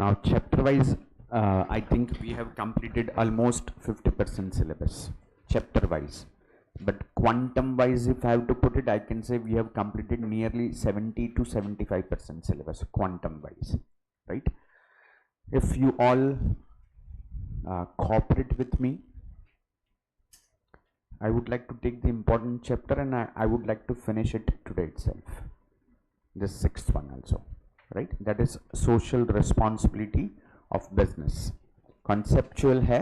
Now chapter wise, I think we have completed almost 50% syllabus chapter wise, but quantum wise if I have to put it, I can say we have completed nearly 70 to 75% syllabus quantum wise, right? If you all cooperate with me, I would like to take the important chapter and I would like to finish it today itself, this sixth one also, right? That is social responsibility of business. Conceptual है,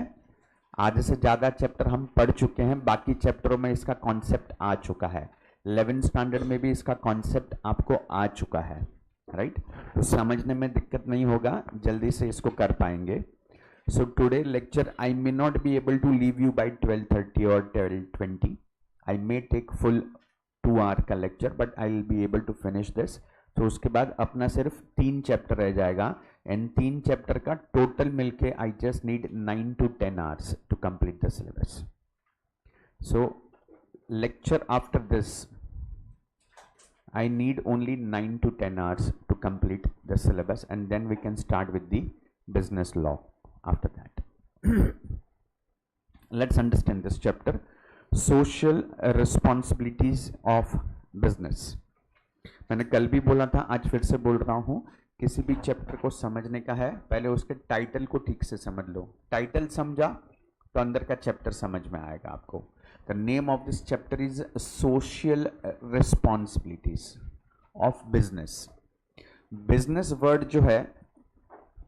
आधे से ज़्यादा chapter हम पढ़ चुके हैं, बाकी चैप्टरों में इसका कॉन्सेप्ट आ चुका है, 11th स्टैंडर्ड में भी इसका कॉन्सेप्ट आपको आ चुका है, राइट? तो समझने में दिक्कत नहीं होगा, जल्दी से इसको कर पाएंगे. So today lecture I may not be able to leave you by 12:30 or 12:20. I may take full 2 hour का lecture, but I will be able to finish this. तो उसके बाद अपना सिर्फ 3 चैप्टर रह जाएगा, एंड 3 चैप्टर का टोटल मिलके I just need 9 to 10 hours to complete the syllabus. So lecture after this I need only 9 to 10 hours to complete the syllabus, and then we can start with the business law after that. Let's understand this chapter, social responsibilities of business. मैंने कल भी बोला था, आज फिर से बोल रहा हूँ, किसी भी चैप्टर को समझने का है पहले उसके टाइटल को ठीक से समझ लो. टाइटल समझा तो अंदर का चैप्टर समझ में आएगा आपको. The name of this chapter is social responsibilities of business. Business word जो है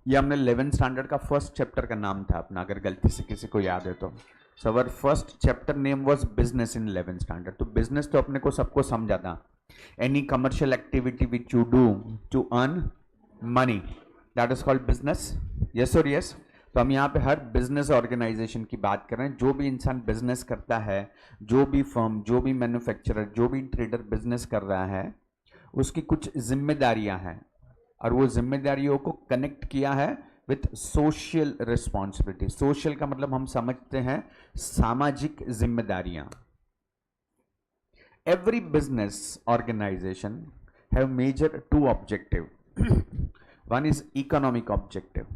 ये हमने 11th स्टैंडर्ड का फर्स्ट चैप्टर का नाम था अपना, अगर गलती से किसी को याद है तो. So our first chapter name was business in 11th standard. तो बिजनेस तो अपने को सबको समझा था, any commercial activity which you do to earn money, that is called business. Yes और यस. तो हम यहाँ पे हर बिजनेस ऑर्गेनाइजेशन की बात कर रहे हैं. जो भी इंसान बिजनेस करता है, जो भी फर्म, जो भी मैन्युफैक्चरर, जो भी ट्रेडर बिजनेस कर रहा है, उसकी कुछ जिम्मेदारियां हैं, और वो जिम्मेदारियों को कनेक्ट किया है विथ सोशल रिस्पॉन्सिबिलिटी. सोशल का मतलब हम समझते हैं सामाजिक जिम्मेदारियां. Every business organisation have major 2 objective. One is economic objective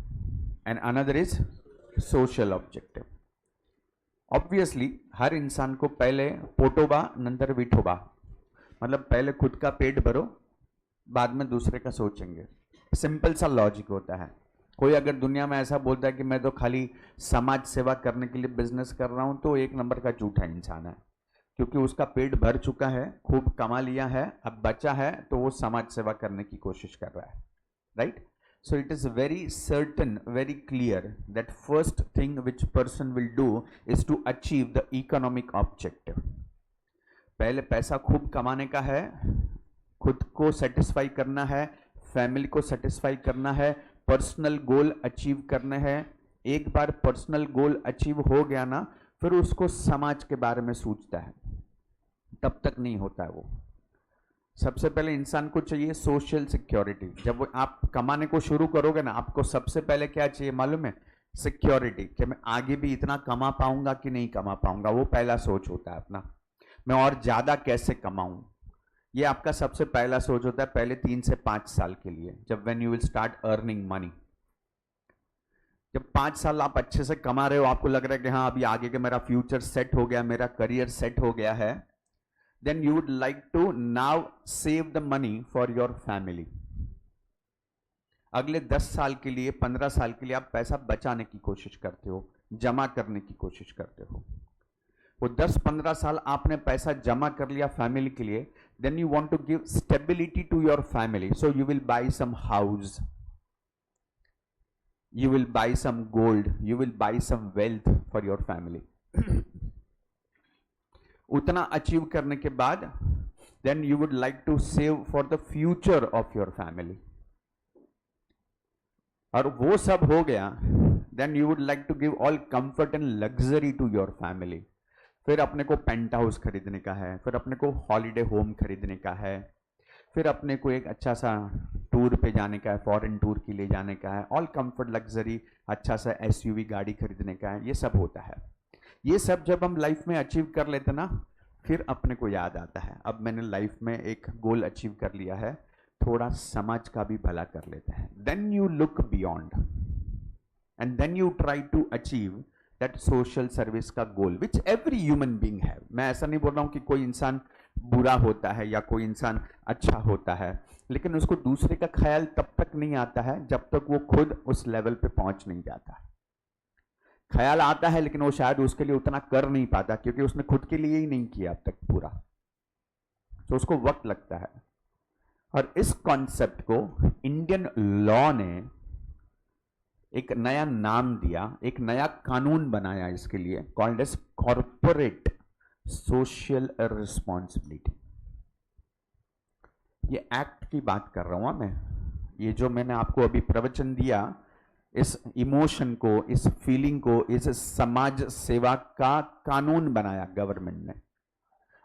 and another is social objective. Obviously हर इंसान को पहले पोटोबा नंतर विठोबा, मतलब पहले खुद का पेट भरो, बाद में दूसरे का सोचेंगे. सिंपल सा लॉजिक होता है. कोई अगर दुनिया में ऐसा बोलता है कि मैं तो खाली समाज सेवा करने के लिए बिजनेस कर रहा हूं, तो एक नंबर का झूठा इंसान है, क्योंकि उसका पेट भर चुका है, खूब कमा लिया है, अब बचा है तो वो समाज सेवा करने की कोशिश कर रहा है, right? So it is very certain, very clear that first thing which person will do is to achieve the economic objective. पहले पैसा खूब कमाने का है, खुद को सेटिस्फाई करना है, फैमिली को सेटिस्फाई करना है, पर्सनल गोल अचीव करने हैं. एक बार पर्सनल गोल अचीव हो गया ना, फिर उसको समाज के बारे में सोचता है, तब तक नहीं होता है वो. सबसे पहले इंसान को चाहिए सोशल सिक्योरिटी. जब आप कमाने को शुरू करोगे ना, आपको सबसे पहले क्या चाहिए मालूम है? सिक्योरिटी, कि मैं आगे भी इतना कमा पाऊंगा कि नहीं कमा पाऊंगा. वो पहला सोच होता है अपना, मैं और ज्यादा कैसे कमाऊं. ये आपका सबसे पहला सोच होता है पहले 3 से 5 साल के लिए, जब when you will start earning money. जब 5 साल आप अच्छे से कमा रहे हो, आपको लग रहा है कि हाँ अभी आगे के मेरा फ्यूचर सेट हो गया, मेरा करियर सेट हो गया है, then you would like to now save the money for your family. अगले 10 साल के लिए, 15 साल के लिए आप पैसा बचाने की कोशिश करते हो, जमा करने की कोशिश करते हो. वो 10-15 साल आपने पैसा जमा कर लिया फैमिली के लिए, then you want to give stability to your family, so you will buy some house, you will buy some gold, you will buy some wealth for your family. उतना अचीव करने के बाद then you would like to save for the future of your family. और वो सब हो गया, then you would like to give all comfort and luxury to your family. फिर अपने को पेंट हाउस खरीदने का है, फिर अपने को हॉलीडे होम खरीदने का है, फिर अपने को एक अच्छा सा टूर पे जाने का है, फॉरेन टूर के लिए जाने का है, ऑल कंफर्ट लग्जरी, अच्छा सा एसयूवी गाड़ी खरीदने का है. ये सब होता है. ये सब जब हम लाइफ में अचीव कर लेते ना, फिर अपने को याद आता है अब मैंने लाइफ में एक गोल अचीव कर लिया है, थोड़ा समाज का भी भला कर लेते हैं, then you look beyond and then you try to achieve that social service का goal which every human being है। मैं ऐसा नहीं बोल रहा हूं कि कोई इंसान बुरा होता है या कोई इंसान अच्छा होता है, लेकिन उसको दूसरे का ख्याल तब तक नहीं आता है जब तक वो खुद उस लेवल पे पहुंच नहीं जाता। ख्याल आता है लेकिन वो शायद उसके लिए उतना कर नहीं पाता क्योंकि उसने खुद के लिए ही नहीं किया अब तक पूरा, तो उसको वक्त लगता है। और इस कॉन्सेप्ट को इंडियन लॉ ने एक नया नाम दिया, एक नया कानून बनाया इसके लिए, called as corporate social responsibility. ये एक्ट की बात कर रहा हूं मैं, ये जो मैंने आपको अभी प्रवचन दिया, इस इमोशन को, इस फीलिंग को, इस समाज सेवा का कानून बनाया गवर्नमेंट ने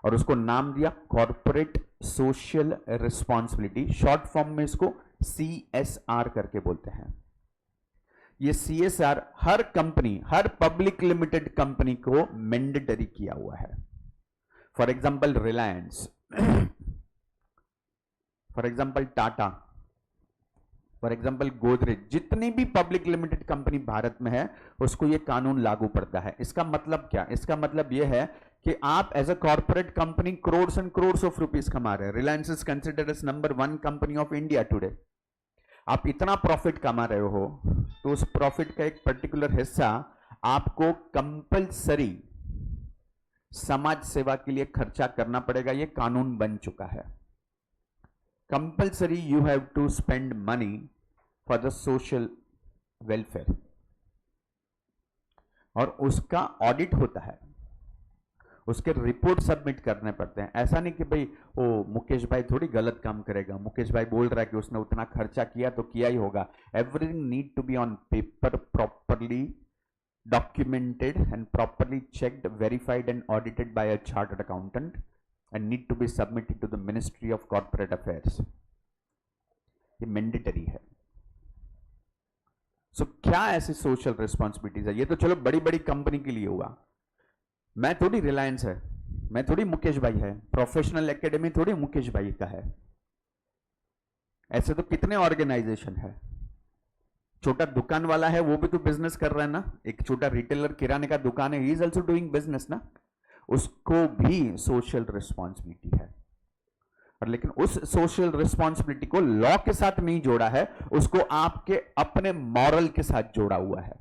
और उसको नाम दिया corporate social responsibility. Short form में इसको CSR करके बोलते हैं। ये CSR हर कंपनी, हर पब्लिक लिमिटेड कंपनी को मैंडेटरी किया हुआ है। For example Reliance, for example Tata, for example Godrej, जितनी भी पब्लिक लिमिटेड कंपनी भारत में है उसको ये कानून लागू पड़ता है। इसका मतलब क्या? इसका मतलब यह है कि आप as a corporate company crores and crores of rupees कमा रहे हैं। Reliance is considered as number 1 company of India today. आप इतना प्रॉफिट कमा रहे हो तो उस प्रॉफिट का एक पर्टिकुलर हिस्सा आपको कंपलसरी समाज सेवा के लिए खर्चा करना पड़ेगा। यह कानून बन चुका है। Compulsory you have to spend money for the social welfare और उसका ऑडिट होता है, उसके रिपोर्ट सबमिट करने पड़ते हैं। ऐसा नहीं कि भाई ओ मुकेश भाई थोड़ी गलत काम करेगा, मुकेश भाई बोल रहा है कि उसने उतना खर्चा किया तो किया ही होगा। Everything need to be on paper, properly documented and properly checked, verified and audited by a chartered accountant and need to be submitted to the Ministry of Corporate Affairs. ये मैंडेटरी है। सो क्या ऐसी सोशल रिस्पॉन्सिबिलिटीज है? ये तो चलो बड़ी बड़ी कंपनी के लिए हुआ, मैं थोड़ी रिलायंस है, मैं थोड़ी मुकेश भाई है, प्रोफेशनल एकेडमी थोड़ी मुकेश भाई का है। ऐसे तो कितने ऑर्गेनाइजेशन है। छोटा दुकान वाला है वो भी तो बिजनेस कर रहा है ना, एक छोटा रिटेलर किराने का दुकान है, he is also doing business ना, उसको भी सोशल रिस्पॉन्सिबिलिटी है। और लेकिन उस सोशल रिस्पॉन्सिबिलिटी को लॉ के साथ नहीं जोड़ा है, उसको आपके अपने मॉरल के साथ जोड़ा हुआ है।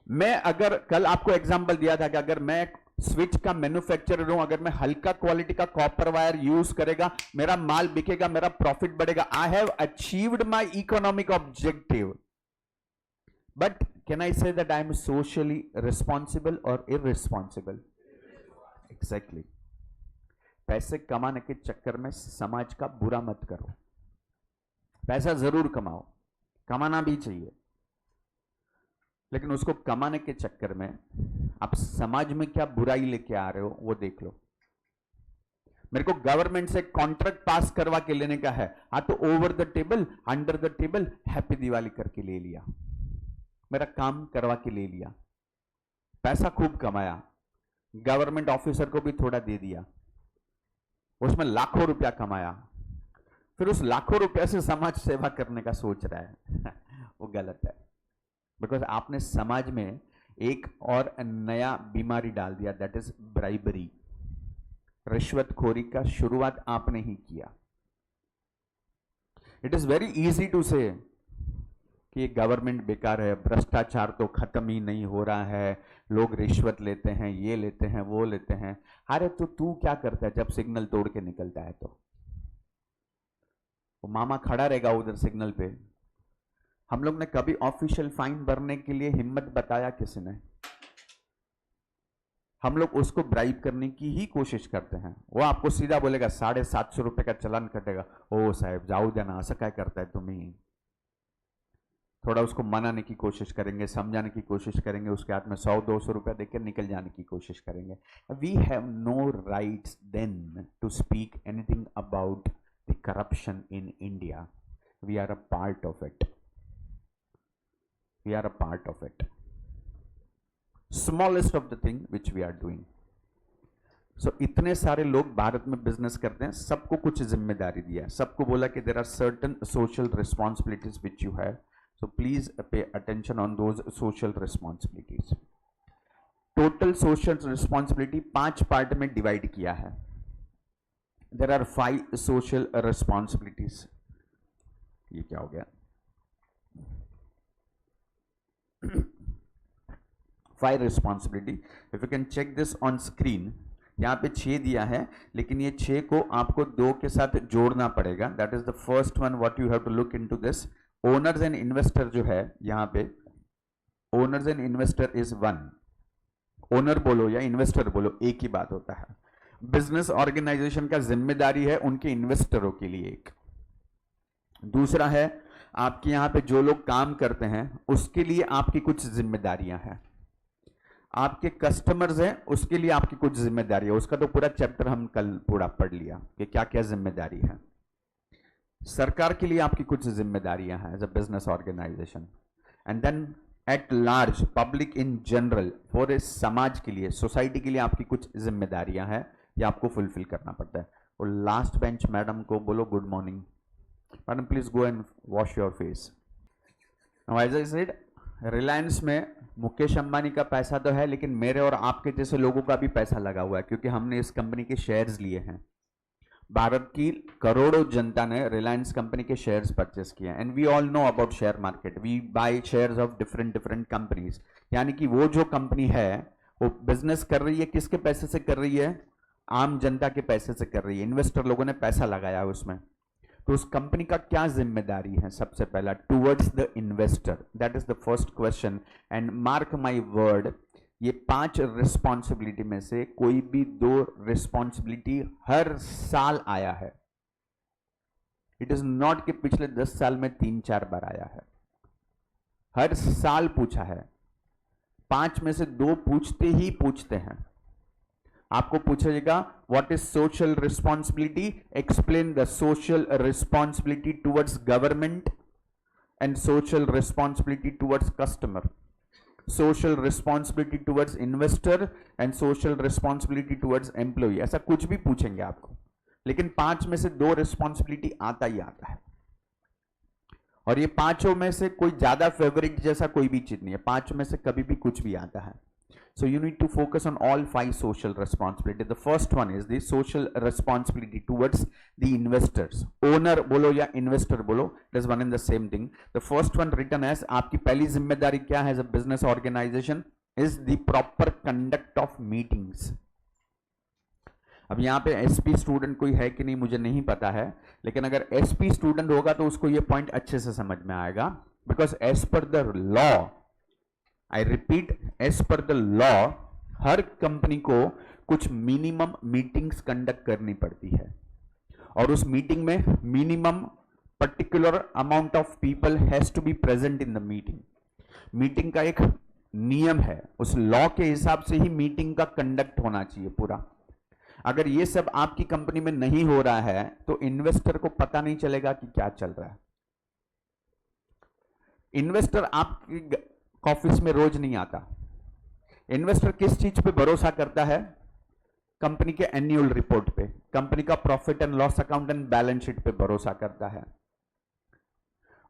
मैं अगर कल आपको एग्जांपल दिया था कि अगर मैं स्विच का मैन्युफैक्चरर हूं, अगर मैं हल्का क्वालिटी का कॉपर वायर यूज करेगा, मेरा माल बिकेगा, मेरा प्रॉफिट बढ़ेगा। I have achieved my economic objective, but can I say that I am socially responsible और इररिस्पॉन्सिबल? एग्जैक्टली। पैसे कमाने के चक्कर में समाज का बुरा मत करो। पैसा जरूर कमाओ, कमाना भी चाहिए, लेकिन उसको कमाने के चक्कर में आप समाज में क्या बुराई लेके आ रहे हो वो देख लो। मेरे को गवर्नमेंट से कॉन्ट्रैक्ट पास करवा के लेने का है, हाँ तो over the table, under the table happy Diwali करके ले लिया, मेरा काम करवा के ले लिया, पैसा खूब कमाया, गवर्नमेंट ऑफिसर को भी थोड़ा दे दिया, उसमें लाखों रुपया कमाया, फिर उस लाखों रुपया से समाज सेवा करने का सोच रहा है वो गलत है। बिकॉज आपने समाज में एक और नया बीमारी डाल दिया, दैट इज ब्राइबरी। रिश्वतखोरी का शुरुआत आपने ही किया। It is very easy to say कि ये गवर्नमेंट बेकार है, भ्रष्टाचार तो खत्म ही नहीं हो रहा है, लोग रिश्वत लेते हैं, ये लेते हैं, वो लेते हैं। अरे तो तू क्या करता है जब सिग्नल तोड़ के निकलता है? तो वो मामा खड़ा रहेगा उधर सिग्नल पे। हम लोग ने कभी ऑफिशियल फाइन भरने के लिए हिम्मत बताया किसी ने? हम लोग उसको ब्राइब करने की ही कोशिश करते हैं। वो आपको सीधा बोलेगा 750 रुपए का चालान कटेगा, ओ साहब जाओ देना, ऐसा क्या करता है तुम्हें। थोड़ा उसको मनाने की कोशिश करेंगे, समझाने की कोशिश करेंगे, उसके हाथ में 100-200 रुपया देकर निकल जाने की कोशिश करेंगे। We have no rights then to speak anything about the corruption in India. We are a part of it. We are a part of it. Smallest of the thing which we are doing. सो इतने सारे लोग भारत में business करते हैं, सबको कुछ जिम्मेदारी दिया है, सबको बोला कि there are certain social responsibilities which you have, so please pay attention on those social responsibilities. Total social responsibility 5 part में डिवाइड किया है। There are 5 social responsibilities. ये क्या हो गया? 5 responsibility. If you can check this on screen, यहाँ पे 6 दिया है, लेकिन ये 6 को आपको 2 के साथ जोड़ना पड़ेगा। That is the first one what you have to look into this. Owners and investor जो है यहाँ पे, owners and investor is 1। Owner बोलो या इन्वेस्टर बोलो, एक ही बात होता है। बिजनेस ऑर्गेनाइजेशन का जिम्मेदारी है उनके इन्वेस्टरों के लिए एक। दूसरा है आपके यहाँ पे जो लोग काम करते हैं उसके लिए आपकी कुछ जिम्मेदारियां हैं। आपके कस्टमर्स हैं उसके लिए आपकी कुछ जिम्मेदारी है। उसका तो पूरा चैप्टर हम कल पूरा पढ़ लिया कि क्या क्या जिम्मेदारी है। सरकार के लिए आपकी कुछ जिम्मेदारियां हैं as a business organization. And then at large public in general, for a समाज के लिए, सोसाइटी के लिए आपकी कुछ जिम्मेदारियां हैं, ये आपको फुलफिल करना पड़ता है। और लास्ट बेंच मैडम को बोलो good morning. Madam please go and wash your face. Now as I said, Reliance में मुकेश अंबानी का पैसा तो है, लेकिन मेरे और आपके जैसे लोगों का भी पैसा लगा हुआ है, क्योंकि हमने इस कंपनी के शेयर्स लिए हैं। भारत की करोड़ों जनता ने रिलायंस कंपनी के शेयर्स परचेस किए हैं। And we all know about share market, we buy shares of different different companies. यानी कि वो जो कंपनी है वो बिजनेस कर रही है, किसके पैसे से कर रही है? आम जनता के पैसे से कर रही है। इन्वेस्टर लोगों ने पैसा लगाया है उसमें। तो उस कंपनी का क्या जिम्मेदारी है? सबसे पहला, towards the investor, that is the first question. And mark my word, ये 5 रिस्पॉन्सिबिलिटी में से कोई भी 2 रिस्पॉन्सिबिलिटी हर साल आया है। इट इज नॉट कि पिछले 10 साल में 3-4 बार आया है, हर साल पूछा है। 5 में से 2 पूछते ही पूछते हैं। आपको पूछेगा what is social responsibility, explain the social responsibility towards government and social responsibility towards customer, social responsibility towards investor and social responsibility towards employee. ऐसा कुछ भी पूछेंगे आपको, लेकिन 5 में से 2 रिस्पॉन्सिबिलिटी आता ही आता है। और ये 5 में से कोई ज्यादा फेवरेट जैसा कोई भी चीज नहीं है, 5 में से कभी भी कुछ भी आता है। So you need to focus on all 5 social responsibility. The first one is the social responsibility towards the investors. Owner बोलो या investor बोलो, it is one and the same thing. The first one written as, आपकी पहली जिम्मेदारी क्या है as a business organization, is the proper conduct of meetings. अब यहाँ पे SP स्टूडेंट कोई है कि नहीं मुझे नहीं पता है, लेकिन अगर SP स्टूडेंट होगा तो उसको ये पॉइंट अच्छे से समझ में आएगा। Because as per the law, I repeat, as per the law, हर कंपनी को कुछ मिनिमम मीटिंग्स कंडक्ट करनी पड़ती है। और उस मीटिंग में minimum particular amount of people has to be present in the meeting. Meeting का एक नियम है, उस लॉ के हिसाब से ही मीटिंग का कंडक्ट होना चाहिए पूरा। अगर ये सब आपकी कंपनी में नहीं हो रहा है तो इन्वेस्टर को पता नहीं चलेगा कि क्या चल रहा है। इन्वेस्टर आपकी ऑफिस में रोज नहीं आता। इन्वेस्टर किस चीज पे भरोसा करता है? कंपनी के एनुअल रिपोर्ट पे, कंपनी का profit and loss account and balance sheet पे भरोसा करता है।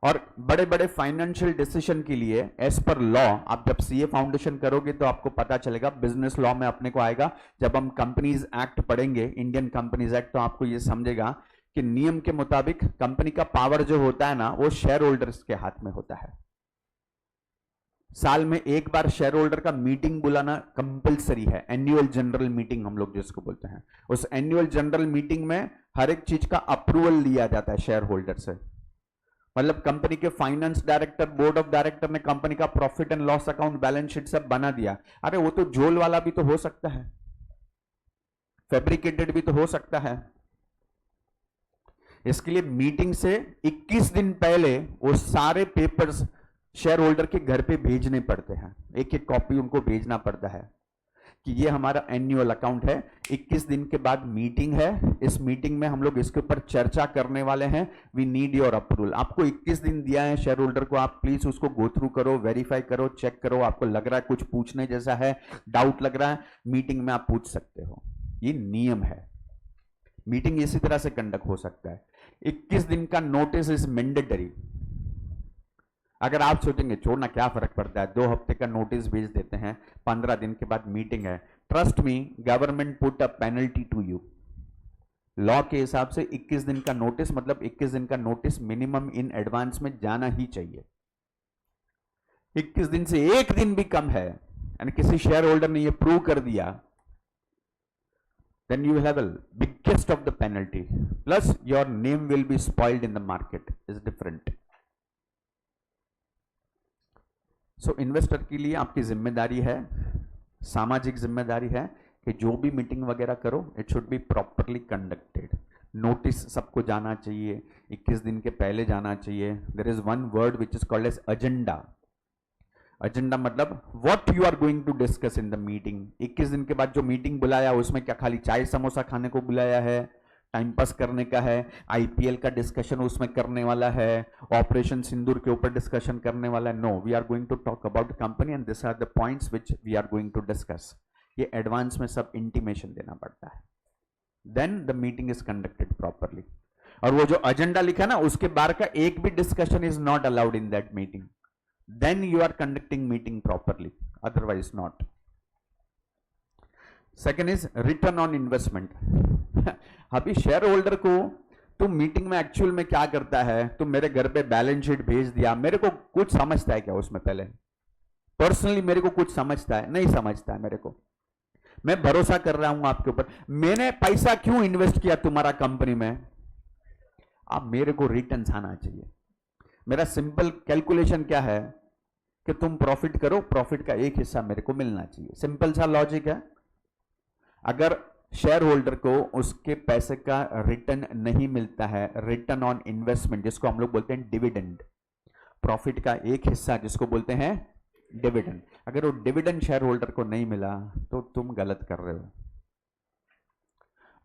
और बड़े बड़े फाइनेंशियल डिसीजन के लिए एज पर लॉ, आप जब सीए फाउंडेशन करोगे तो आपको पता चलेगा, बिजनेस लॉ में अपने को आएगा। जब हम कंपनीज एक्ट पढ़ेंगे, इंडियन कंपनीज एक्ट, तो आपको यह समझेगा कि नियम के मुताबिक कंपनी का पावर जो होता है ना, वो शेयर होल्डर्स के हाथ में होता है। साल में एक बार शेयर होल्डर का मीटिंग बुलाना कंपलसरी है, एनुअल जनरल मीटिंग हम लोग जिसको बोलते हैं। उस एनुअल जनरल मीटिंग में हर एक चीज का अप्रूवल लिया जाता है शेयर होल्डर से। मतलब कंपनी के finance director, board of director ने कंपनी का profit and loss account, balance sheet सब बना दिया। अरे वो तो झोल वाला भी तो हो सकता है, फैब्रिकेटेड भी तो हो सकता है। इसके लिए मीटिंग से 21 दिन पहले वो सारे पेपर्स शेयर होल्डर के घर पे भेजने पड़ते हैं, एक एक कॉपी उनको भेजना पड़ता है कि ये हमारा एनुअल अकाउंट है। 21 दिन के बाद मीटिंग है, इस मीटिंग में हम लोग इसके ऊपर चर्चा करने वाले हैं, वी नीड योर अप्रूवल। आपको 21 दिन दिया है शेयर होल्डर को, आप प्लीज उसको गो थ्रू करो, वेरीफाई करो, चेक करो। आपको लग रहा है कुछ पूछने जैसा है, डाउट लग रहा है, मीटिंग में आप पूछ सकते हो। ये नियम है। मीटिंग इसी तरह से कंडक्ट हो सकता है। 21 दिन का नोटिस इज मैंडेटरी। अगर आप सोचेंगे छोड़ना क्या फर्क पड़ता है, 2 हफ्ते का नोटिस भेज देते हैं, 15 दिन के बाद मीटिंग है, trust me government put a penalty to you. Law के हिसाब से 21 दिन का नोटिस मतलब 21 दिन का नोटिस मिनिमम इन एडवांस में जाना ही चाहिए। 21 दिन से एक दिन भी कम है एंड किसी शेयर होल्डर ने ये प्रूव कर दिया, then you will have a biggest of the penalty, plus your name will be spoiled in the market is different. So investor के लिए आपकी जिम्मेदारी है, सामाजिक जिम्मेदारी है कि जो भी मीटिंग वगैरह करो it should be properly conducted. Notice सबको जाना चाहिए, 21 दिन के पहले जाना चाहिए। There is one word which is called as agenda. Agenda मतलब what you are going to discuss in the meeting. 21 दिन के बाद जो मीटिंग बुलाया उसमें क्या खाली चाय समोसा खाने को बुलाया है, टाइम पास करने का है, आईपीएल का डिस्कशन उसमें करने वाला है, ऑपरेशन सिंदूर के ऊपर डिस्कशन करने वाला है? No, we are going to talk about company and this are the points which we are going to discuss. ये एडवांस में सब इंटीमेशन देना पड़ता है, then the meeting is conducted properly. और वो जो एजेंडा लिखा ना उसके बाहर का एक भी discussion is not allowed in that meeting, then you are conducting meeting properly, otherwise not. Second is return on investment। अभी शेयर होल्डर को तुम मीटिंग में एक्चुअल में क्या करता है, तुम मेरे घर पे बैलेंस शीट भेज दिया, मेरे को कुछ समझता है क्या उसमें? पहले पर्सनली मेरे को कुछ समझता है? नहीं समझता है मेरे को। मैं भरोसा कर रहा हूं आपके ऊपर, मैंने पैसा क्यों इन्वेस्ट किया तुम्हारा कंपनी में? अब मेरे को रिटर्न्स आना चाहिए। मेरा सिंपल कैलकुलेशन क्या है कि तुम प्रॉफिट करो, प्रॉफिट का एक हिस्सा मेरे को मिलना चाहिए। सिंपल सा लॉजिक है। अगर शेयर होल्डर को उसके पैसे का रिटर्न नहीं मिलता है, रिटर्न ऑन इन्वेस्टमेंट जिसको हम लोग बोलते हैं डिविडेंड, प्रॉफिट का एक हिस्सा जिसको बोलते हैं डिविडेंड, अगर वो डिविडेंड शेयर होल्डर को नहीं मिला तो तुम गलत कर रहे हो।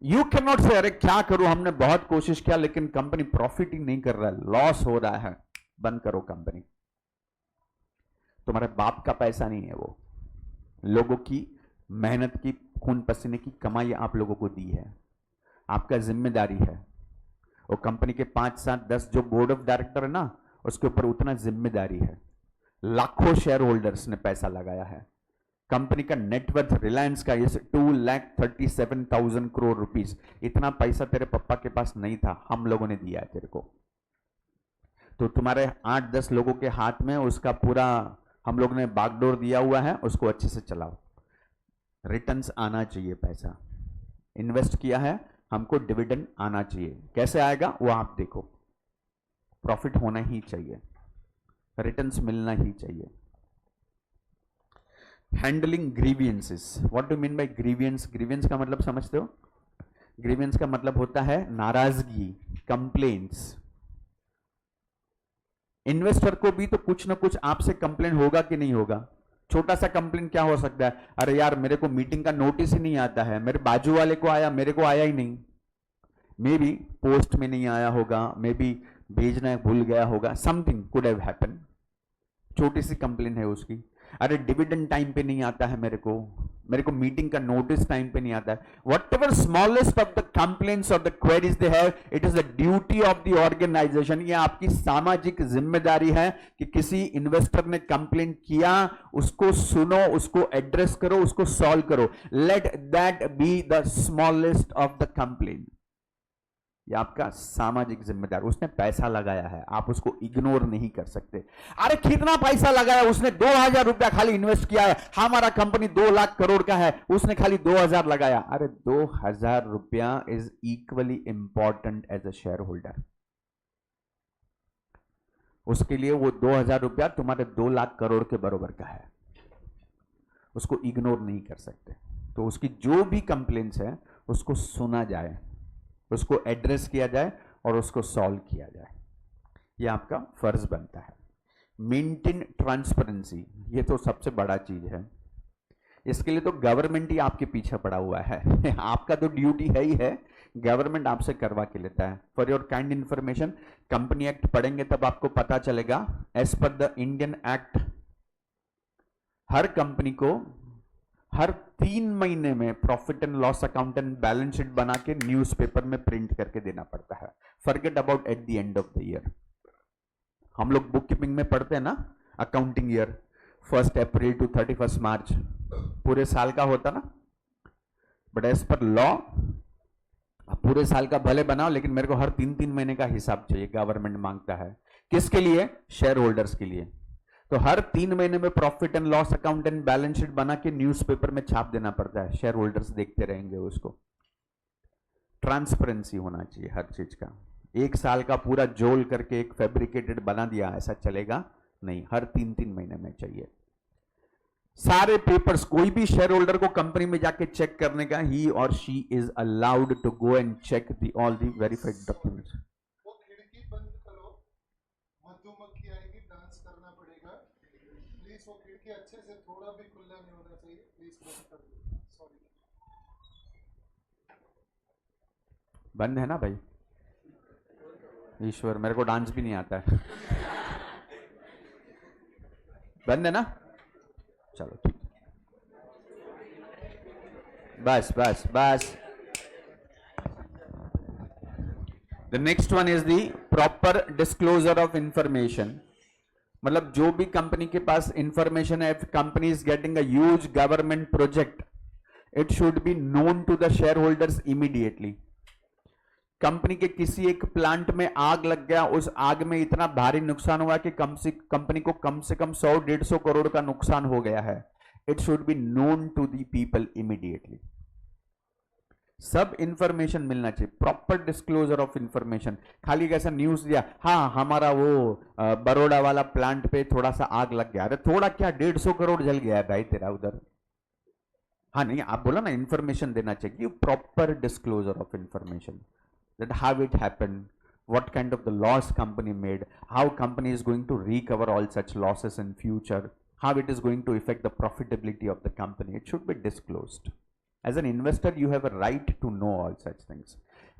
यू कैन नॉट से अरे क्या करूं, हमने बहुत कोशिश किया लेकिन कंपनी प्रॉफिट ही नहीं कर रहा है, लॉस हो रहा है, बंद करो कंपनी। तुम्हारे बाप का पैसा नहीं है, वो लोगों की मेहनत की, खून पसीने की कमाई आप लोगों को दी है, आपका जिम्मेदारी है। और कंपनी के 5, 7, 10 जो बोर्ड ऑफ डायरेक्टर है ना, उसके ऊपर उतना जिम्मेदारी है। लाखों शेयर होल्डर्स ने पैसा लगाया है। कंपनी का नेटवर्थ रिलायंस का 2,37,000 करोड़ रुपीस, इतना पैसा तेरे पापा के पास नहीं था, हम लोगों ने दिया है तेरे को। तो तुम्हारे 8-10 लोगों के हाथ में उसका पूरा हम लोग ने बागडोर दिया हुआ है, उसको अच्छे से चलाओ। रिटर्न्स आना चाहिए, पैसा इन्वेस्ट किया है, हमको डिविडेंड आना चाहिए। कैसे आएगा वो आप देखो, प्रॉफिट होना ही चाहिए, रिटर्न्स मिलना ही चाहिए। Handling grievances, what do mean bye grievance? Grievance का मतलब समझते हो? ग्रीवियंस का मतलब होता है नाराजगी, कंप्लेंट्स। इन्वेस्टर को भी तो कुछ ना कुछ आपसे कंप्लेंट होगा कि नहीं होगा? छोटा सा कंप्लेंट क्या हो सकता है? अरे यार मेरे को मीटिंग का नोटिस ही नहीं आता है, मेरे बाजू वाले को आया, मेरे को आया ही नहीं। मे बी पोस्ट में नहीं आया होगा, मे बी भेजना भूल गया होगा, समथिंग कुड हैव हैपन, छोटी सी कंप्लेंट है उसकी। अरे डिविडेंड टाइम पे नहीं आता है, मेरे को मीटिंग का नोटिस टाइम पे नहीं आता है। Whatever smallest of the complaints or the queries they have, it is the duty of the organisation. ये आपकी सामाजिक जिम्मेदारी है कि किसी इन्वेस्टर ने कंप्लेंट किया, उसको सुनो, उसको एड्रेस करो, उसको सॉल्व करो। Let that be the smallest of the complaint. ये आपका सामाजिक जिम्मेदार। उसने पैसा लगाया है, आप उसको इग्नोर नहीं कर सकते। अरे कितना पैसा लगाया उसने? 2,000 रुपया खाली इन्वेस्ट किया है, हमारा कंपनी 2 लाख करोड़ का है, उसने खाली 2,000 लगाया। अरे 2,000 रुपया is equally important as a shareholder. उसके लिए वो 2,000 रुपया तुम्हारे 2 लाख करोड़ के बराबर का है, उसको इग्नोर नहीं कर सकते। तो उसकी जो भी कंप्लेंट्स है उसको सुना जाए, उसको एड्रेस किया जाए और उसको सॉल्व किया जाए। ये आपका फर्ज बनता है। मेंटेन ट्रांसपेरेंसी, ये तो सबसे बड़ा चीज है। इसके लिए तो गवर्नमेंट ही आपके पीछे पड़ा हुआ है आपका तो ड्यूटी है ही है, गवर्नमेंट आपसे करवा के लेता है। For your kind information, company act पढ़ेंगे तब आपको पता चलेगा। As per the Indian act, हर कंपनी को हर 3 महीने में profit and loss account and balance sheet बना के न्यूज़पेपर में प्रिंट करके देना पड़ता है. Forget about at the end of the year. हम लोग बुक कीपिंग में पढ़ते हैं ना, accounting year 1 April to 31 March पूरे साल का होता ना. बट एज पर लॉ पूरे साल का भले बनाओ, लेकिन मेरे को हर 3-3 महीने का हिसाब चाहिए. गवर्नमेंट मांगता है. किसके लिए? शेयर होल्डर्स के लिए. तो हर 3 महीने में profit and loss account and balance sheet बना के न्यूज़पेपर में छाप देना पड़ता है. शेयर होल्डर्स देखते रहेंगे उसको. ट्रांसपेरेंसी होना चाहिए हर चीज का. एक साल का पूरा जोल करके एक फैब्रिकेटेड बना दिया, ऐसा चलेगा नहीं. हर 3-3 महीने में चाहिए सारे पेपर्स. कोई भी शेयर होल्डर को कंपनी में जाके चेक करने का, he or she is allowed to go and check the all the verified documents. वो खिड़की बंद करो, मधुमक्खी आएगी, डांस करना पड़ेगा. प्लीज वो खिड़की अच्छे से, थोड़ा भी खुला नहीं होना चाहिए. प्लीज बंद कर दो. सॉरी. बंद है ना भाई? ईश्वर, मेरे को डांस भी नहीं आता है. बंद है ना? चलो ठीक. बस बस बस. The next one is the proper disclosure of information. मतलब जो भी कंपनी के पास इंफॉर्मेशन है, company is getting a huge government project, it should be known to the shareholders immediately. Company के किसी एक प्लांट में आग लग गया, उस आग में इतना भारी नुकसान हुआ कि कंपनी को कम से कम 100-150 करोड़ का नुकसान हो गया है. It should be known to the people immediately. सब इंफॉर्मेशन मिलना चाहिए. Proper disclosure of information. खाली कैसा न्यूज दिया, हाँ हमारा वो बड़ौदा वाला प्लांट पे थोड़ा सा आग लग गया. अरे थोड़ा क्या, 150 करोड़ जल गया है भाई तेरा उधर. हाँ नहीं, आप बोला ना इंफॉर्मेशन देना चाहिए. Proper disclosure of information. That how it happened, what kind of the loss company made, how company is going to recover all such losses in future, how it is going to affect the profitability of the company. It should be disclosed. As an investor, you have a right to know all such things.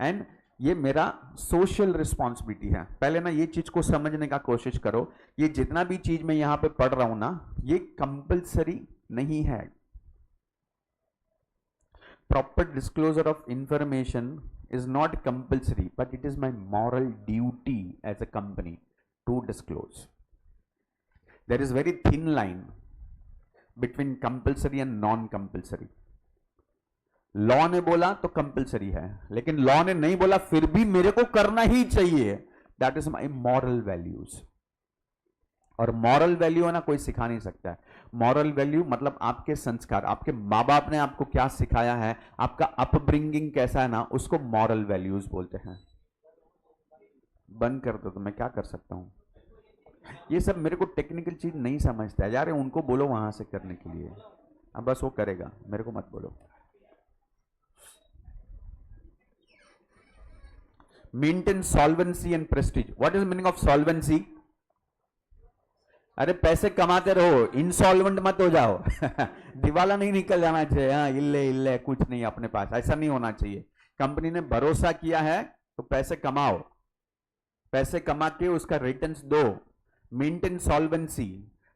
And ये मेरा social responsibility है. पहले ना ये चीज को समझने का कोशिश करो. ये जितना भी चीज मैं यहाँ पे पढ़ रहा हूं ना, ये कंपल्सरी नहीं है. Proper disclosure of information is not compulsory, but it is my moral duty as a company to disclose. There is very thin line between compulsory and non-compulsory. Law ने बोला तो कंपल्सरी है, लेकिन लॉ ने नहीं बोला फिर भी मेरे को करना ही चाहिए. That is my moral values. और मॉरल वैल्यू है ना, कोई सिखा नहीं सकता है. मॉरल वैल्यू मतलब आपके संस्कार, आपके माँ बाप ने आपको क्या सिखाया है, आपका अपब्रिंगिंग कैसा है ना, उसको मॉरल वैल्यूज बोलते हैं. बंद कर दो तो मैं क्या कर सकता हूं. ये सब मेरे को टेक्निकल चीज नहीं समझता है यार. उनको बोलो वहां से करने के लिए, अब बस वो करेगा, मेरे को मत बोलो. Maintain solvency and Prestige. What is meaning of solvency? अरे पैसे कमाते रहो, इंसॉल्वेंट मत हो जाओ. दिवाला नहीं निकल जाना चाहिए. हाँ इल्ले इल्ले कुछ नहीं अपने पास, ऐसा नहीं होना चाहिए. कंपनी ने भरोसा किया है तो पैसे कमाओ, पैसे कमा के उसका रिटर्न्स दो. Maintain solvency.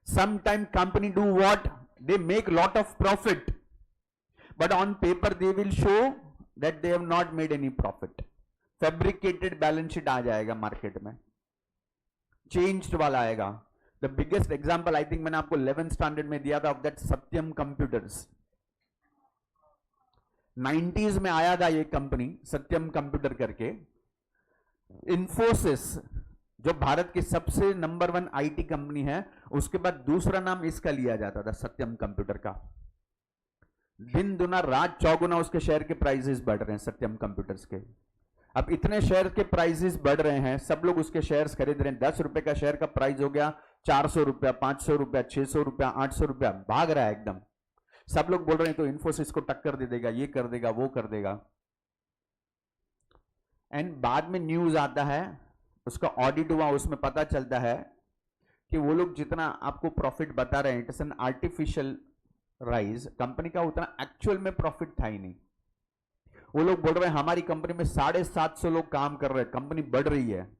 Sometime company do what, they make lot of profit, but on paper they will show that they have not made any profit. Fabricated balance sheet आ जाएगा मार्केट में, चेंज्ड वाला आएगा. The biggest example I think मैंने आपको 11th standard में दिया था of that Satyam computers. 90s में आया था ये कंपनी सत्यम कंप्यूटर करके. इन्फोसिस जो भारत की सबसे नंबर 1 आईटी कंपनी है, उसके बाद दूसरा नाम इसका लिया जाता था सत्यम कंप्यूटर का. दिन दुना रात चौगुना उसके शेयर के प्राइसेस बढ़ रहे हैं सत्यम कंप्यूटर्स के. अब इतने शेयर के प्राइसेस बढ़ रहे हैं, सब लोग उसके शेयर्स खरीद रहे हैं. 10 रुपए का शेयर का प्राइस हो गया 400 रुपया, 500 रुपया, 600 रुपया, 800 रुपया, भाग रहा है एकदम. सब लोग बोल रहे हैं तो इन्फोसिस को टक्कर दे देगा, ये कर देगा, वो कर देगा. एंड बाद में न्यूज आता है, उसका ऑडिट हुआ, उसमें पता चलता है कि वो लोग जितना आपको प्रॉफिट बता रहे हैं, it is an artificial rise. Company का उतना एक्चुअल में प्रॉफिट था ही नहीं. वो लोग बोल रहे हैं हमारी कंपनी में 750 लोग काम कर रहे हैं, कंपनी बढ़ रही है.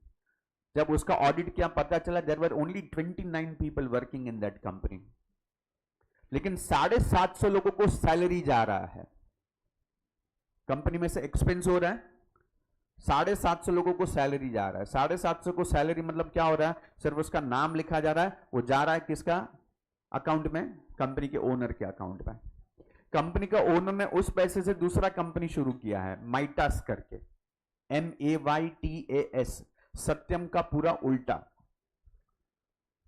जब उसका ऑडिट किया पता चला there were only 29 people working in that company. लेकिन 750 लोगों को सैलरी जा रहा है, कंपनी में से एक्सपेंस हो रहा है, 750 लोगों को सैलरी जा रहा है। 750 को सैलरी मतलब क्या हो रहा है, सिर्फ उसका नाम लिखा जा रहा है, वो जा रहा है किसका अकाउंट में, कंपनी के ओनर के अकाउंट में। कंपनी का ओनर ने उस पैसे से दूसरा कंपनी शुरू किया है माइटास करके, MAYTAS, सत्यम का पूरा उल्टा,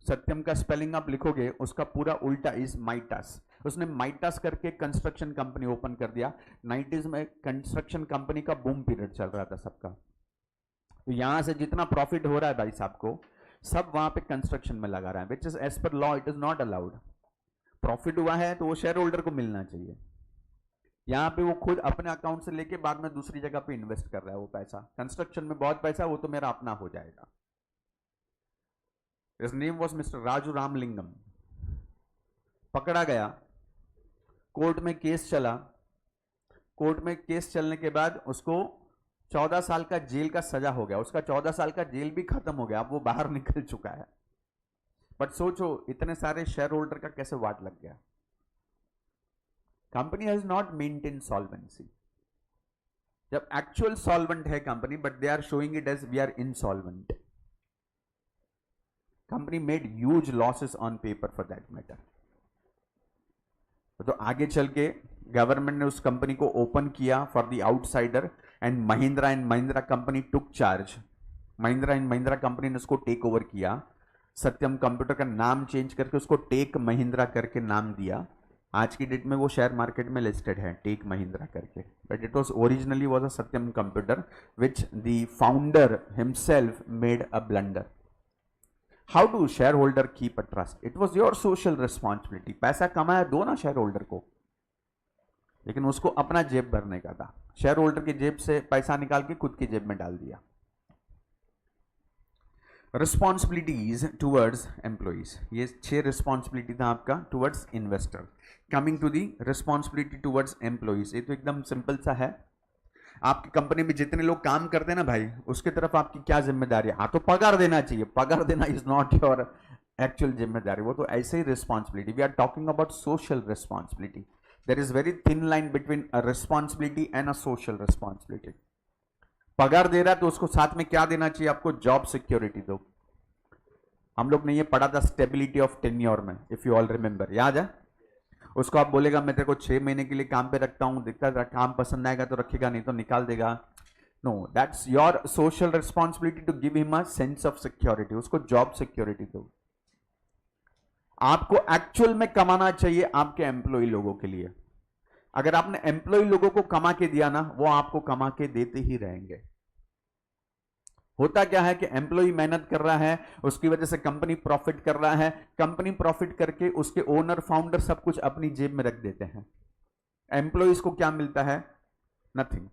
सत्यम का स्पेलिंग आप लिखोगे उसका पूरा उल्टा इज माइटास। उसने माइटास करके कंस्ट्रक्शन कंपनी ओपन कर दिया। 90s में कंस्ट्रक्शन कंपनी का बूम पीरियड चल रहा था सबका, तो यहां से जितना प्रॉफिट हो रहा है भाई साहब को, सब वहां पे कंस्ट्रक्शन में लगा रहा है, which is as per law it is not allowed. Profit हुआ है तो वो शेयर होल्डर को मिलना चाहिए। यहां पे वो खुद अपने अकाउंट से लेके बाद में दूसरी जगह पे इन्वेस्ट कर रहा है वो पैसा। कंस्ट्रक्शन में बहुत पैसा, वो तो मेरा अपना हो जाएगा। His name was Mr. Raju Ramalingam. पकड़ा गया, कोर्ट में केस चला, कोर्ट में केस चलने के बाद उसको 14 साल का जेल का सजा हो गया। उसका 14 साल का जेल भी खत्म हो गया, अब वो बाहर निकल चुका है। बट सोचो इतने सारे शेयर होल्डर का कैसे वाट लग गया। Company has not maintain solvency. जब एक्चुअल सॉल्वेंट है company, but they are showing it as we are insolvent. Company made huge losses on paper for that matter. तो आगे चल के गवर्नमेंट ने उस कंपनी को ओपन किया for the outsider, and Mahindra company took charge. Mahindra company ने उसको टेक ओवर किया। सत्यम कंप्यूटर का नाम चेंज करके उसको टेक महिंद्रा करके नाम दिया। आज की डेट में वो शेयर मार्केट में लिस्टेड है टेक महिंद्रा करके, but it was originally was a Satyam computer which the founder himself made a blunder. How do share holder keep a trust? It was your social responsibility. पैसा कमाया दो ना share holder को, लेकिन उसको अपना जेब भरने का था। शेयर होल्डर की जेब से पैसा निकाल के खुद की जेब में डाल दिया। रिस्पॉन्सिबिलिटीज टूवर्ड्स एम्प्लॉइज, ये 6 रिस्पॉन्सिबिलिटी था आपका towards investor. Coming to the responsibility towards employees, ये तो एकदम सिंपल सा है। आपकी कंपनी में जितने लोग काम करते हैं ना भाई, उसके तरफ आपकी क्या जिम्मेदारी है? हाँ, तो पगार देना चाहिए। पगार देना इज नॉट योर एक्चुअल जिम्मेदारी, वो तो ऐसे ही responsibility. We are talking about social responsibility. There is very thin line between a responsibility and a social responsibility. पगार दे रहा है तो उसको साथ में क्या देना चाहिए आपको? जॉब सिक्योरिटी दो। हम लोग ने ये पढ़ा था स्टेबिलिटी ऑफ टेन्योर में, इफ यू ऑल रिमेंबर, याद है? उसको आप बोलेगा मैं तेरे को 6 महीने के लिए काम पे रखता हूं, देखता काम पसंद आएगा तो रखेगा, नहीं तो निकाल देगा। No, that's your social responsibility to give him a sense of security. उसको जॉब सिक्योरिटी दो। आपको एक्चुअल में कमाना चाहिए आपके एम्प्लॉय लोगों के लिए। अगर आपने एम्प्लॉय लोगों को कमा के दिया ना, वो आपको कमा के देते ही रहेंगे। होता क्या है कि एम्प्लॉय मेहनत कर रहा है, उसकी वजह से कंपनी प्रॉफिट कर रहा है। कंपनी प्रॉफिट करके उसके ओनर फाउंडर सब कुछ अपनी जेब में रख देते हैं। एम्प्लॉयज को क्या मिलता है? नथिंग।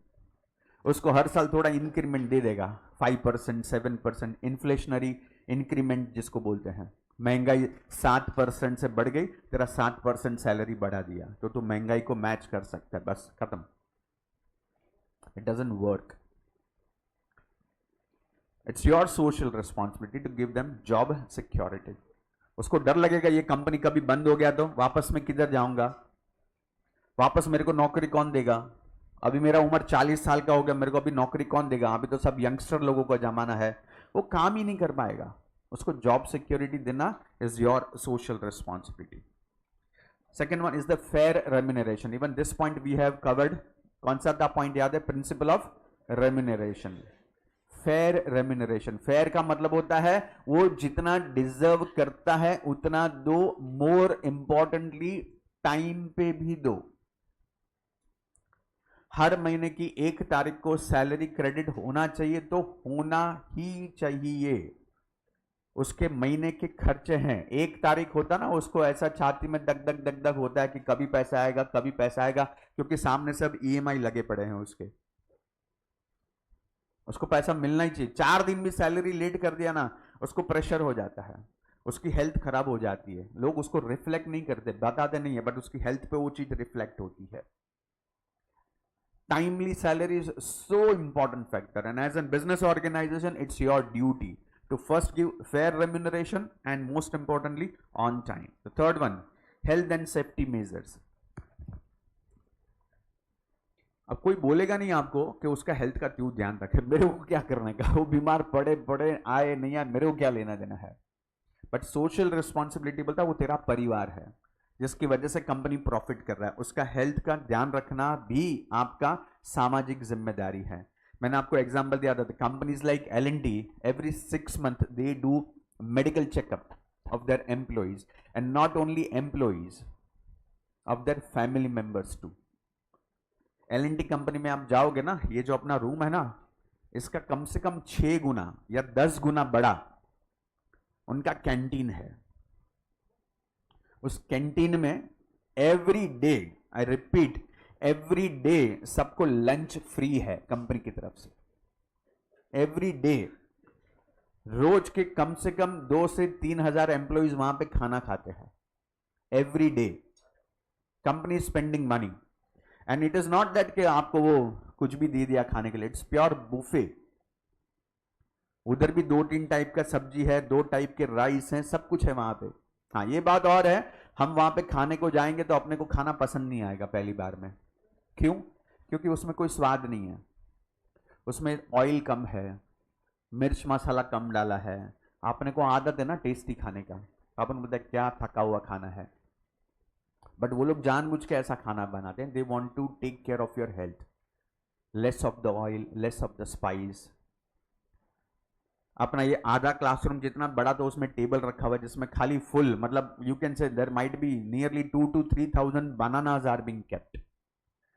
उसको हर साल थोड़ा इंक्रीमेंट दे देगा, 5%, 7%, इन्फ्लेशनरी इंक्रीमेंट जिसको बोलते हैं। महंगाई 7% से बढ़ गई, तेरा 7% सैलरी बढ़ा दिया, तो तू महंगाई को मैच कर सकता है, बस खत्म। It doesn't work. It's your social responsibility to give them job security. उसको डर लगेगा ये कंपनी कभी बंद हो गया तो वापस मैं किधर जाऊंगा, वापस मेरे को नौकरी कौन देगा? अभी मेरा उम्र 40 साल का हो गया, मेरे को अभी नौकरी कौन देगा? अभी तो सब यंगस्टर लोगों का जमाना है, वो काम ही नहीं कर पाएगा। उसको जॉब सिक्योरिटी देना is your social responsibility. Second one is the fair remuneration. Even this point we have covered. कौन सा था पॉइंट याद है? Principle of remuneration. Fair remuneration. Fair का मतलब होता है वो जितना डिजर्व करता है उतना दो, मोर इंपॉर्टेंटली टाइम पे भी दो। हर महीने की 1 तारीख को सैलरी क्रेडिट होना चाहिए, तो होना ही चाहिए। उसके महीने के खर्चे हैं। 1 तारीख होता ना, उसको ऐसा छाती में दग दग दग दग होता है कि कभी पैसा आएगा, कभी पैसा आएगा, क्योंकि सामने सब EMI लगे पड़े हैं उसके। उसको पैसा मिलना ही चाहिए। 4 दिन भी सैलरी लेट कर दिया ना, उसको प्रेशर हो जाता है, उसकी हेल्थ खराब हो जाती है। लोग उसको रिफ्लेक्ट नहीं करते, बताते नहीं है, बट उसकी हेल्थ पे वो चीज रिफ्लेक्ट होती है। Timely salary is so important factor, and as a business organization it's your duty to first give fair remuneration and most importantly on time. The third one, health and safety measures. अब कोई बोलेगा नहीं आपको कि उसका health का क्यों ध्यान रखे, मेरे को क्या करने का, वो बीमार पड़े पड़े आए नहीं आए, मेरे को क्या लेना देना है। बट सोशल रिस्पॉन्सिबिलिटी बोलता है वो तेरा परिवार है जिसकी वजह से कंपनी प्रॉफिट कर रहा है, उसका हेल्थ का ध्यान रखना भी आपका सामाजिक जिम्मेदारी है। मैंने आपको एग्जांपल दिया था, companies like L&T every 6 month they do medical checkup of their employees and not only employees of their family members too. L&T company में आप जाओगे ना, ये जो अपना रूम है ना, इसका कम से कम 6 गुना या 10 गुना बड़ा उनका कैंटीन है। उस कैंटीन में every day, I repeat, every day सबको लंच फ्री है कंपनी की तरफ से। एवरी डे, रोज के कम से कम 2 से 3 हजार एम्प्लॉइज वहां पे खाना खाते हैं। Every day company spending money and it is not that कि आपको वो कुछ भी दे दिया खाने के लिए, इट्स प्योर बुफे। उधर भी 2-3 टाइप का सब्जी है, 2 टाइप के राइस हैं, सब कुछ है वहां पे। हाँ, ये बात और है, हम वहां पे खाने को जाएंगे तो अपने को खाना पसंद नहीं आएगा पहली बार में। क्यों? क्योंकि उसमें कोई स्वाद नहीं है, उसमें ऑयल कम है, मिर्च मसाला कम डाला है। अपने को आदत है ना टेस्टी खाने का, अपन बोलते हैं क्या थका हुआ खाना है। बट वो लोग जानबूझ के ऐसा खाना बनाते हैं, they want to take care of your health, less of the oil, less of the spice. अपना ये आधा क्लासरूम जितना बड़ा, तो उसमें टेबल रखा हुआ है जिसमें खाली फुल, मतलब you can say there might be nearly 2 to 3,000 bananas are being kept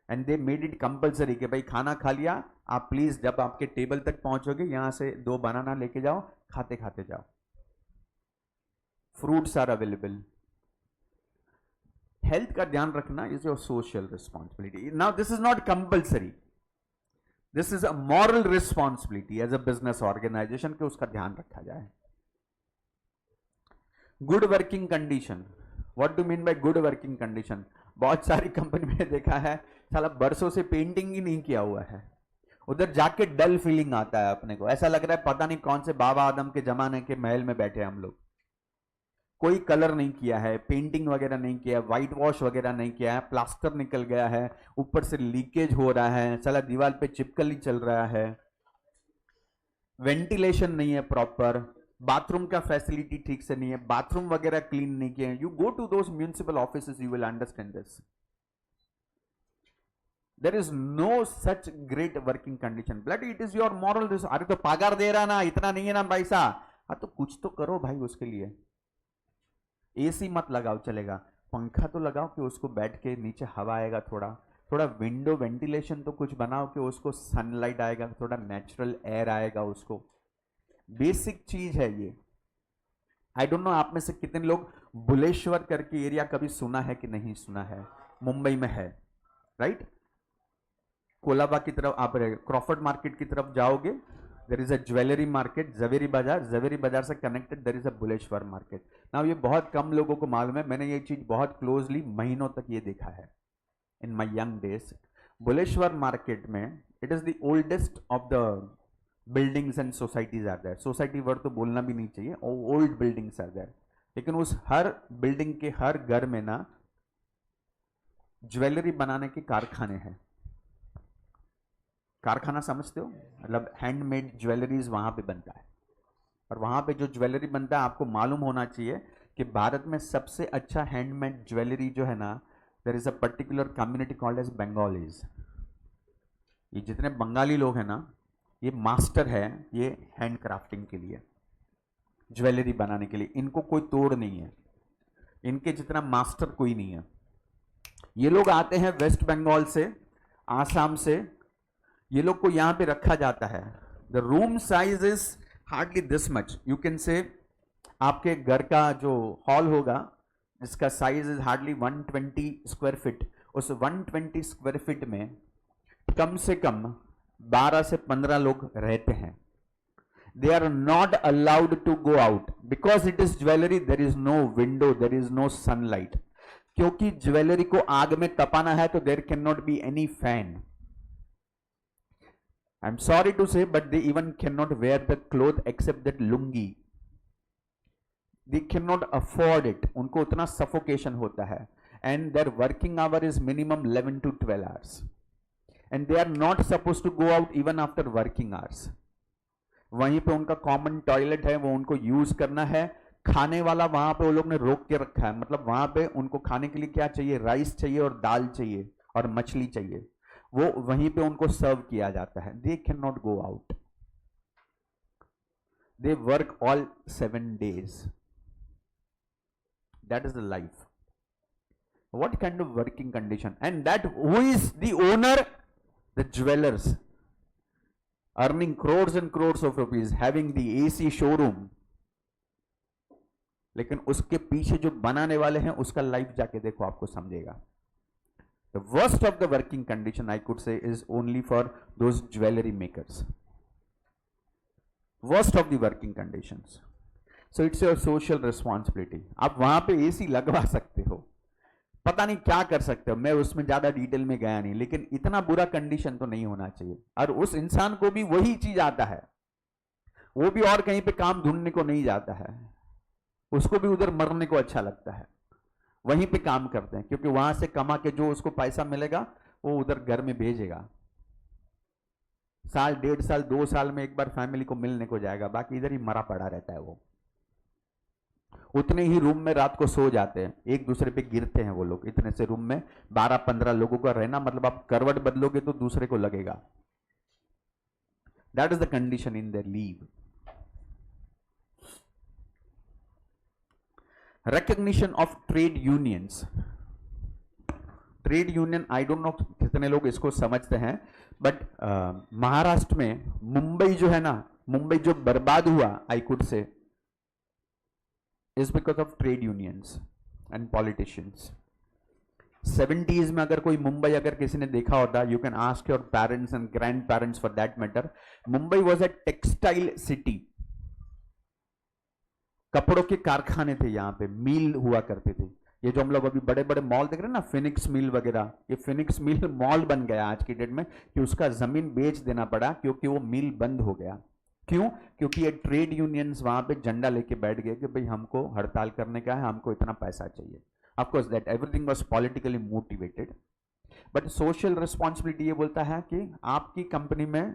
and they made it compulsory कि भाई खाना खा लिया, आप प्लीज जब आपके टेबल तक पहुंचोगे यहां से 2 बनाना लेके जाओ, खाते खाते जाओ। Fruits are available. हेल्थ का ध्यान रखना is your social responsibility. Now this is not compulsory, this is a moral responsibility as a business organization कि उसका ध्यान रखा जाए। Good working condition, what do mean by good working condition? बहुत सारी कंपनी में देखा है साला बरसों से पेंटिंग ही नहीं किया हुआ है, उधर जाके डल फीलिंग आता है अपने को, ऐसा लग रहा है पता नहीं कौन से बाबा आदम के जमाने के महल में बैठे हम लोग। कोई कलर नहीं किया है, पेंटिंग वगैरह नहीं किया, व्हाइट वॉश वगैरह नहीं किया है, प्लास्टर निकल गया है, ऊपर से लीकेज हो रहा है, साला दीवार पे चिपकली चल रहा है, वेंटिलेशन नहीं है प्रॉपर, बाथरूम का फैसिलिटी ठीक से नहीं है, बाथरूम वगैरह क्लीन नहीं किए हैं। You go to those municipal offices, you will understand this. There is no such great working condition. Bloody it is your moral. अरे तो पगार दे रहा ना, इतना नहीं है ना पैसा, हाँ तो कुछ तो करो भाई उसके लिए। एसी मत लगाओ चलेगा, पंखा तो लगाओ कि उसको बैठ के नीचे हवा आएगा, थोड़ा थोड़ा विंडो वेंटिलेशन तो कुछ बनाओ कि उसको सनलाइट आएगा, थोड़ा नेचुरल एयर आएगा उसको। बेसिक चीज है ये। आई डोंट नो आप में से कितने लोग बुलेश्वर करके एरिया कभी सुना है कि नहीं सुना है? मुंबई में है, राइट? कोलाबा की तरफ आप क्रॉफर्ड मार्केट की तरफ जाओगे, there is a jewellery market, Zaveri Bazaar से connected there is a Bhuleshwar market. Now ये बहुत कम लोगों को मालूम है, मैंने ये चीज बहुत क्लोजली महीनों तक ये देखा है in my young days. Bhuleshwar market में it is the oldest of the buildings and societies are there. Society word तो बोलना भी नहीं चाहिए, ओल्ड बिल्डिंग्स आर देयर। लेकिन उस हर बिल्डिंग के हर घर में ना ज्वेलरी बनाने के कारखाने हैं। कारखाना समझते हो, मतलब हैंडमेड ज्वेलरीज वहां पे बनता है। और वहां पे जो ज्वेलरी बनता है, आपको मालूम होना चाहिए कि भारत में सबसे अच्छा हैंडमेड ज्वेलरी जो है ना, there is a particular community called as Bengalis. ये जितने बंगाली लोग हैं ना, ये मास्टर है ये हैंड क्राफ्टिंग के लिए, ज्वेलरी बनाने के लिए। इनको कोई तोड़ नहीं है, इनके जितना मास्टर कोई नहीं है। ये लोग आते हैं वेस्ट बंगाल से, आसाम से, ये लोग को यहां पे रखा जाता है। The room size is hardly this much, you can से आपके घर का जो हॉल होगा जिसका size is hardly 120 square feet, उस 120 स्क्वायर फीट में कम से कम 12 से 15 लोग रहते हैं। They are not allowed to go out because it is jewellery, there is no window, there is no sunlight. क्योंकि ज्वेलरी को आग में तपाना है तो there can not be any fan. I'm sorry to say, but they even cannot wear the cloth except that lungi. They can not afford it, उनको उतना suffocation होता है, and their working hour is minimum 11 to 12 hours, and they are not suppose to go out even after working hours. वहीं पे उनका common toilet है, वो उनको यूज करना है। खाने वाला वहां पे वो लोग ने रोक के रखा है, मतलब वहां पे उनको खाने के लिए क्या चाहिए, राइस चाहिए और दाल चाहिए और मछली चाहिए, वो वहीं पे उनको सर्व किया जाता है। दे can not go out, they work all 7 days, that is the life. What kind of working condition? And that who is the owner? The jewelers, earning crores and crores of rupees, having the AC showroom. लेकिन उसके पीछे जो बनाने वाले हैं उसका life जाके देखो, आपको समझेगा। The worst of the working condition I could say is only for those jewelry makers. Worst of the working conditions. So it's your social responsibility. आप वहां पे AC लगवा सकते हो, पता नहीं क्या कर सकते हो, मैं उसमें ज्यादा डिटेल में गया नहीं, लेकिन इतना बुरा कंडीशन तो नहीं होना चाहिए। और उस इंसान को भी वही चीज आता है, वो भी और कहीं पे काम ढूंढने को नहीं जाता है, उसको भी उधर मरने को अच्छा लगता है, वहीं पे काम करते हैं, क्योंकि वहां से कमा के जो उसको पैसा मिलेगा वो उधर घर में भेजेगा। साल 1.5 साल 2 साल में एक बार फैमिली को मिलने को जाएगा, बाकी इधर ही मरा पड़ा रहता है। वो उतने ही रूम में रात को सो जाते हैं, एक दूसरे पे गिरते हैं वो लोग। इतने से रूम में 12-15 लोगों का रहना, मतलब आप करवट बदलोगे तो दूसरे को लगेगा। That is the condition in their leave. Recognition of trade unions. Trade union, I don't no कितने लोग इसको समझते हैं, बट महाराष्ट्र में मुंबई जो है ना, मुंबई जो बर्बाद हुआ, I could say, is because of trade unions and politicians. 70s में अगर कोई मुंबई अगर किसी ने देखा होता, you can ask your parents and grandparents for that matter, Mumbai was a textile city. कपड़ों के कारखाने थे यहाँ पे, मिल हुआ करते थे। ये जो हम लोग अभी बड़े बड़े मॉल देख रहे हैं ना, फिनिक्स मिल वगैरह, ये फिनिक्स मिल मॉल बन गया आज की डेट में, कि उसका जमीन बेच देना पड़ा क्योंकि वो मिल बंद हो गया। क्यों? क्योंकि ये ट्रेड यूनियंस वहां पे झंडा लेके बैठ गए कि भाई हमको हड़ताल करने का है, हमको इतना पैसा चाहिए। Of course that everything was politically motivated, but social responsibility ये बोलता है कि आपकी कंपनी में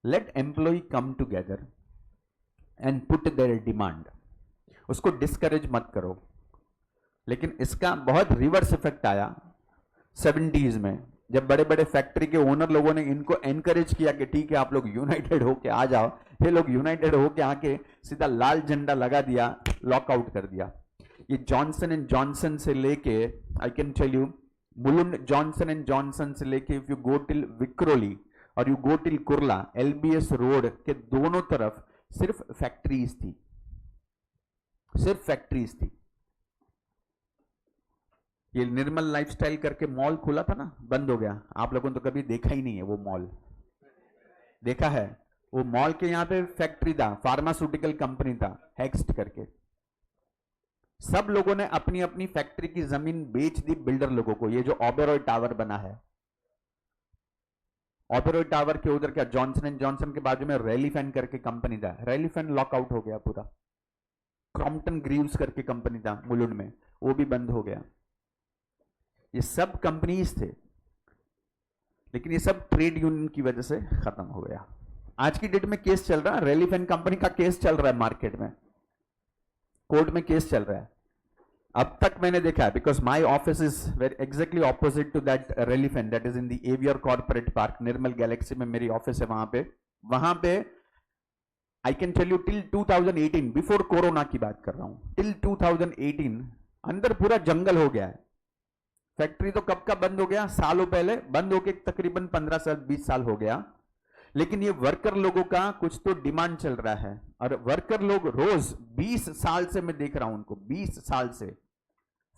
let employ come together and put their demand, उसको डिस्करेज मत करो। लेकिन इसका बहुत रिवर्स इफेक्ट आया 70s में, जब बड़े बड़े फैक्ट्री के ओनर लोगों ने इनको एनकरेज किया कि ठीक है आप लोग यूनाइटेड होके आ जाओ। ये लोग यूनाइटेड होके आके सीधा लाल झंडा लगा दिया, लॉकआउट कर दिया। ये जॉनसन एंड जॉनसन से लेके, I can tell you, Mulund Johnson and Johnson से लेके if you go till Vikhroli or you go till Kurla, LBS road के दोनों तरफ सिर्फ फैक्ट्रीज थी, सिर्फ फैक्ट्रीज थी। ये निर्मल लाइफस्टाइल करके मॉल खुला था ना, बंद हो गया। आप लोगों ने तो कभी देखा ही नहीं है वो मॉल, देखा है? वो मॉल के यहाँ पे फैक्ट्री था, फार्मास्यूटिकल कंपनी था, हेक्स्ट करके। सब लोगों ने अपनी अपनी फैक्ट्री की जमीन बेच दी बिल्डर लोगों को। ये जो ओबेरॉय टावर बना है, ओबेरॉय टावर के उधर क्या, जॉनसन एंड जॉनसन के बाजू में रेलिफेन करके कंपनी था, रेलिफेन लॉकआउट हो गया पूरा। क्रॉम्पटन ग्रीव्स करके कंपनी था मुलुंड में, वो भी बंद हो गया। ये सब कंपनीज थे, लेकिन ये सब ट्रेड यूनियन की वजह से खत्म हो गया। आज की डेट में केस चल रहा है, रेलिफेन कंपनी का केस चल रहा है मार्केट में, कोर्ट में केस चल रहा है। अब तक मैंने देखा है, because my office is very exactly opposite to that रेलिफेन, that is in the Avior corporate park, Nirmal Galaxy में मेरी ऑफिस है। वहां पे I can tell you till 2018, before corona की बात कर रहा हूं, टिल 2018 अंदर पूरा जंगल हो गया है। फैक्ट्री तो कब का बंद हो गया, सालों पहले बंद होके तकरीबन 15 साल 20 साल हो गया। लेकिन ये वर्कर लोगों का कुछ तो डिमांड चल रहा है, और वर्कर लोग रोज 20 साल से मैं देख रहा हूं उनको, 20 साल से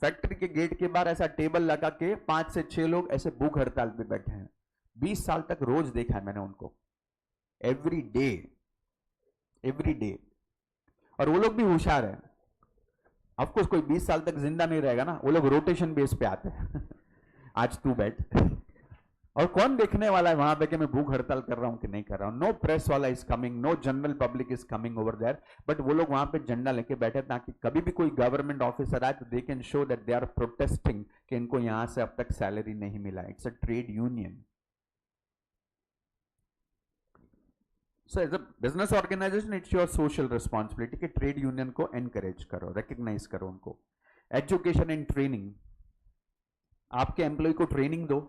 फैक्ट्री के गेट के बाहर ऐसा टेबल लगा के 5 से 6 लोग ऐसे भूख हड़ताल पे बैठे हैं। 20 साल तक रोज देखा है मैंने उनको, एवरी डे, एवरी डे। और वो लोग भी होशियार है, ऑफकोर्स कोई 20 साल तक जिंदा नहीं रहेगा ना, वो लोग रोटेशन बेस पे आते हैं। आज तू बैठ, और कौन देखने वाला है वहां पे कि मैं भूख हड़ताल कर रहा हूं कि नहीं कर रहा हूं? नो प्रेस वाला is coming, no general public is coming over there, but वो लोग वहां पे झंडा लेके बैठे ताकि कभी भी कोई गवर्नमेंट ऑफिसर आए तो they can show that they are protesting कि इनको यहां से अब तक सैलरी नहीं मिला. It's a trade union. So as a business organization it's your social responsibility कि ट्रेड यूनियन को एनकरेज करो, रिकग्नाइज करो उनको. एजुकेशन एंड ट्रेनिंग, आपके एम्प्लॉय को ट्रेनिंग दो,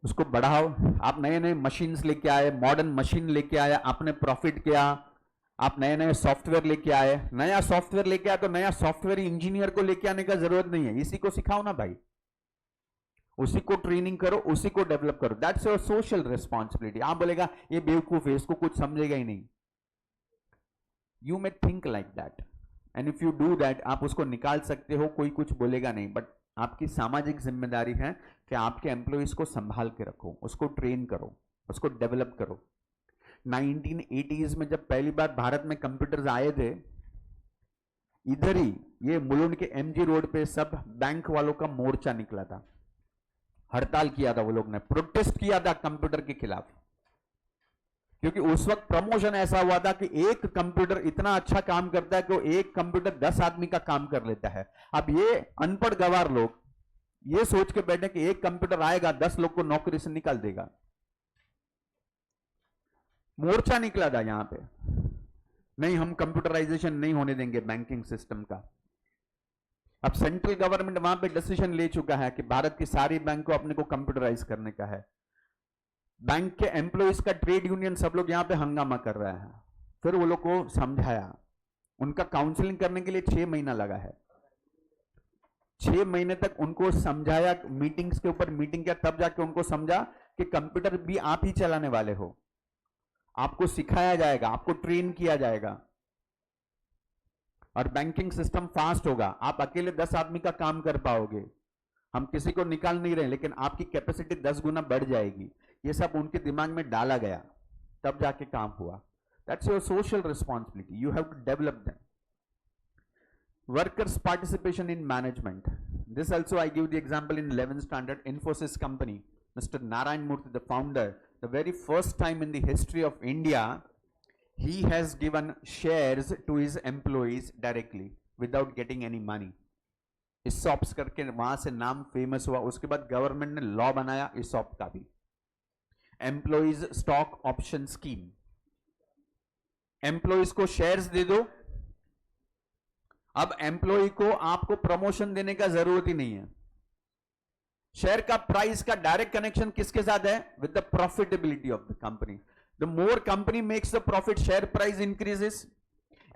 उसको बढ़ाओ. आप नए नए मशीन्स लेके आए, मॉडर्न मशीन लेके आए, आपने प्रॉफिट किया, आप नए नए सॉफ्टवेयर लेके आए. नया सॉफ्टवेयर लेके आए तो नया सॉफ्टवेयर इंजीनियर को लेके आने का जरूरत नहीं है, इसी को सिखाओ ना भाई, उसी को ट्रेनिंग करो, उसी को डेवलप करो. That's your social responsibility. आप बोलेगा ये बेवकूफ है, इसको कुछ समझेगा ही नहीं. You may think like that and if you do that, आप उसको निकाल सकते हो, कोई कुछ बोलेगा नहीं. बट आपकी सामाजिक जिम्मेदारी है कि आपके एम्प्लॉइज को संभाल के रखो, उसको ट्रेन करो, उसको डेवलप करो. 1980s में जब पहली बार भारत में कंप्यूटर्स आए थे, इधर ही ये मुलुंड के एमजी रोड पे सब बैंक वालों का मोर्चा निकला था, हड़ताल किया था, वो लोग ने प्रोटेस्ट किया था कंप्यूटर के खिलाफ. क्योंकि उस वक्त प्रमोशन ऐसा हुआ था कि एक कंप्यूटर इतना अच्छा काम करता है कि वो एक कंप्यूटर 10 आदमी का काम कर लेता है. अब ये अनपढ़ गवार लोग ये सोच के बैठे कि एक कंप्यूटर आएगा 10 लोग को नौकरी से निकाल देगा. मोर्चा निकला था यहां पे, नहीं हम कंप्यूटराइजेशन नहीं होने देंगे बैंकिंग सिस्टम का. अब सेंट्रल गवर्नमेंट वहां पे डिसीजन ले चुका है कि भारत की सारी बैंक को अपने को कंप्यूटराइज करने का है. बैंक के एम्प्लॉइज का ट्रेड यूनियन सब लोग यहां पे हंगामा कर रहा है. फिर वो लोग को समझाया, उनका काउंसलिंग करने के लिए 6 महीना लगा है. 6 महीने तक उनको समझाया, मीटिंग्स के ऊपर मीटिंग किया, तब जाके उनको समझा कि कंप्यूटर भी आप ही चलाने वाले हो, आपको सिखाया जाएगा, आपको ट्रेन किया जाएगा और बैंकिंग सिस्टम फास्ट होगा. आप अकेले 10 आदमी का काम कर पाओगे, हम किसी को निकाल नहीं रहे, लेकिन आपकी कैपेसिटी 10 गुना बढ़ जाएगी. ये सब उनके दिमाग में डाला गया, तब जाके काम हुआ. That's your social responsibility, you have to develop them. Workers' participation in management. This also I give the example in 11th standard. Infosys company, Mr. Narayan Murthy, the founder, the very first time in the history of India, he has given shares to his employees directly without getting any money. ESOPs करके वहां से नाम famous हुआ. उसके बाद government ने law बनाया ESOP का भी, employees stock option scheme. Employees को शेयर्स दे दो. अब एम्प्लॉय को आपको प्रमोशन देने का जरूरत ही नहीं है. शेयर का प्राइस का डायरेक्ट कनेक्शन किसके साथ है? With the profitability of the company. The more company makes the profit, share price increases.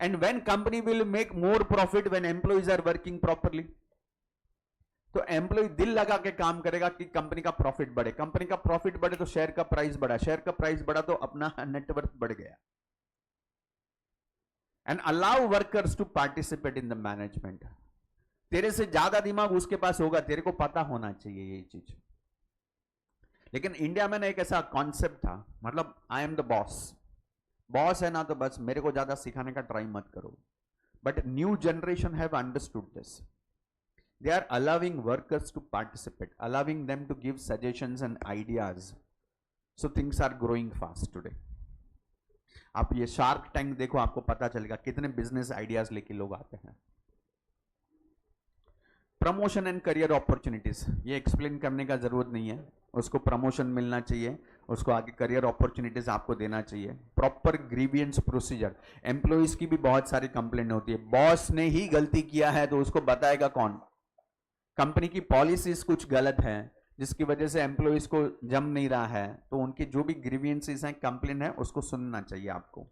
And when company will make more profit when employees are working properly. तो employ दिल लगा के काम करेगा कि कंपनी का प्रॉफिट बढ़े. कंपनी का प्रॉफिट बढ़े तो शेयर का प्राइस बढ़ा, शेयर का प्राइस बढ़ा तो अपना नेटवर्थ बढ़ गया. And allow workers to participate in the management. तेरे से ज्यादा दिमाग उसके पास होगा, तेरे को पता होना चाहिए ये चीज. लेकिन इंडिया में ना एक ऐसा कॉन्सेप्ट था, मतलब I am the boss, boss है ना तो बस मेरे को ज्यादा सिखाने का ट्राई मत करो. But new generation have understood this. They are allowing workers to participate, allowing them to give suggestions and ideas. So things are growing fast today. आप ये शार्क टैंक देखो, आपको पता चलेगा कितने बिजनेस आइडियाज लेके लोग आते हैं. प्रमोशन एंड करियर अपॉर्चुनिटीज, ये एक्सप्लेन करने का जरूरत नहीं है. उसको प्रमोशन मिलना चाहिए, उसको आगे करियर अपॉर्चुनिटीज आपको देना चाहिए. Proper grievance procedure. एम्प्लॉइज की भी बहुत सारी कंप्लेंट होती है, बॉस ने ही गलती किया है तो उसको बताएगा कौन? कंपनी की पॉलिसीज कुछ गलत है जिसकी वजह से एम्प्लॉइज को जम नहीं रहा है, तो उनकी जो भी ग्रीवियंसेस हैं, कंप्लेंट है, उसको सुनना चाहिए आपको.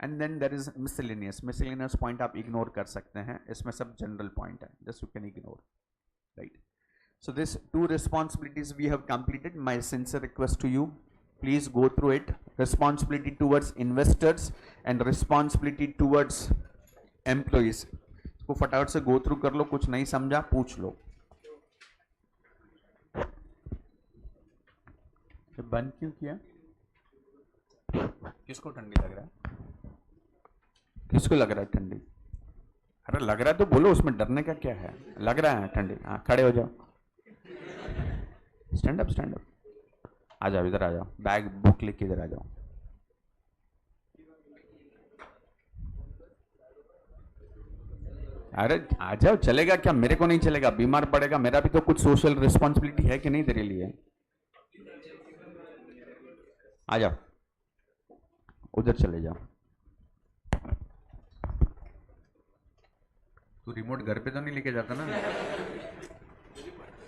And then there is miscellaneous point आप इग्नोर कर सकते हैं, इसमें सब जनरल पॉइंट है, just you can ignore, right. So this 2 responsibilities we have completed. My sincere request to you, please go through it. Responsibility towards investors and responsibility towards employees. इसको फटाफट से गो थ्रू कर लो, कुछ नहीं समझा पूछ लो. बंद क्यों किया? किसको ठंडी लग रहा है? किसको लग रहा है ठंडी? अरे लग रहा है तो बोलो, उसमें डरने का क्या है? लग रहा है ठंडी. हाँ खड़े हो जाओ, स्टैंड अप, स्टैंड अप. आ जाओ इधर आ जाओ, बैग बुक लेके इधर आ जाओ। अरे आ जाओ, चलेगा क्या? मेरे को नहीं चलेगा, बीमार पड़ेगा, मेरा भी तो कुछ सोशल रिस्पॉन्सिबिलिटी है कि नहीं तेरे लिए? आ जाओ, उधर चले जाओ। तू रिमोट घर पे तो नहीं लेके जाता ना?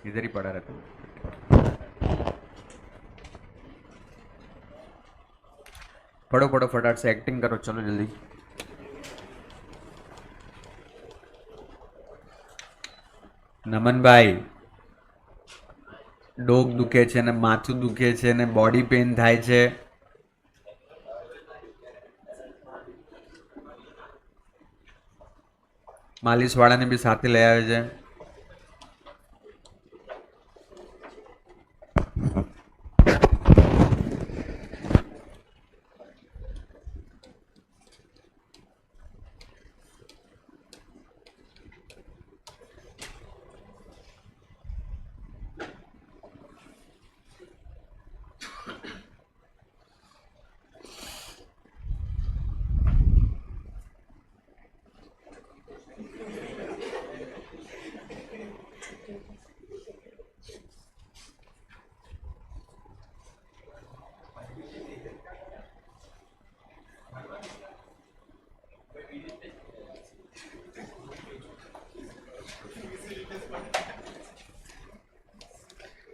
इधर ही पड़ा रहता। पढ़ो पढ़ो फटाफट से, एक्टिंग करो, चलो जल्दी। નમનભાઈ, ડોક દુખે છે ને માથું દુખે છે ને બોડી પેઇન થાય છે. માલિશ વાળાને બી સાથે લઈ આવે છે.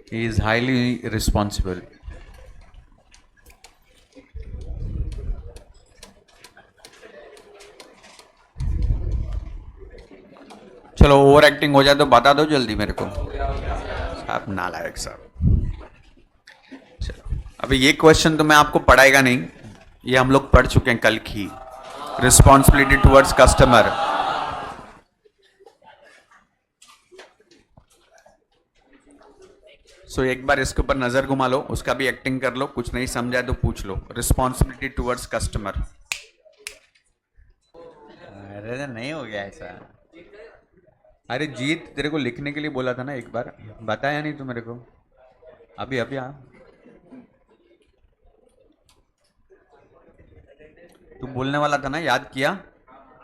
He is highly responsible. चलो ओवर एक्टिंग हो जाए तो बता दो जल्दी मेरे को। आप नालायक साहब। चलो अभी ये क्वेश्चन तो मैं आपको पढ़ाएगा नहीं, ये हम लोग पढ़ चुके हैं कल की। Responsibility towards customer. सो एक बार इसके ऊपर नजर घुमा लो, उसका भी एक्टिंग कर लो, कुछ नहीं समझा तो पूछ लो। Responsibility towards customer. अरे नहीं हो गया ऐसा। अरे जीत, तेरे को लिखने के लिए बोला था ना एक बार, बताया नहीं तू मेरे को? अभी अभी आ, तू बोलने वाला था ना, याद किया?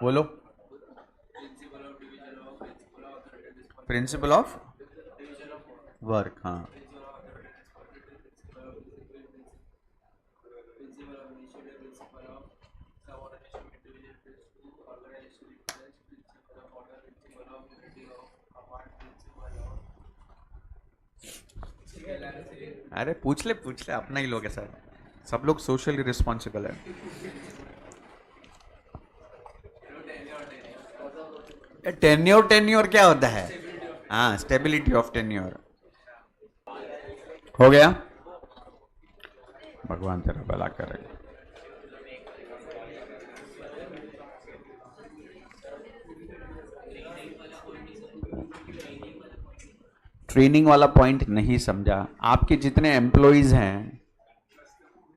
बोलो। Principle of work. हाँ अरे पूछ ले अपना ही लोग है सर, सब लोग सोशली रिस्पॉन्सिबल है। टेन्योर क्या होता है? हाँ, स्टेबिलिटी ऑफ टेन्योर। हो गया? भगवान तेरा भला करे। ट्रेनिंग वाला पॉइंट नहीं समझा। आपके जितने एम्प्लॉइज हैं,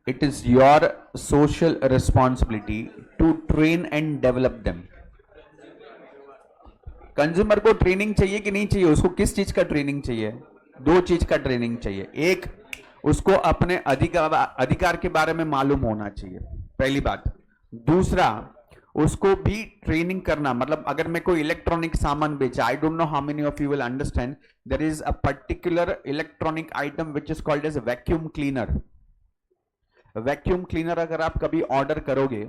it is your social responsibility to train and develop them. Consumer को ट्रेनिंग चाहिए कि नहीं चाहिए? उसको किस चीज का ट्रेनिंग चाहिए? दो चीज का ट्रेनिंग चाहिए। एक, उसको अपने अधिकार के बारे में मालूम होना चाहिए, पहली बात। दूसरा, उसको भी ट्रेनिंग करना, मतलब अगर मैं कोई इलेक्ट्रॉनिक सामान बेचा, I don't know how many of you will understand, there is a particular electronic item which is called as vacuum cleaner. Vacuum cleaner अगर आप कभी ऑर्डर करोगे,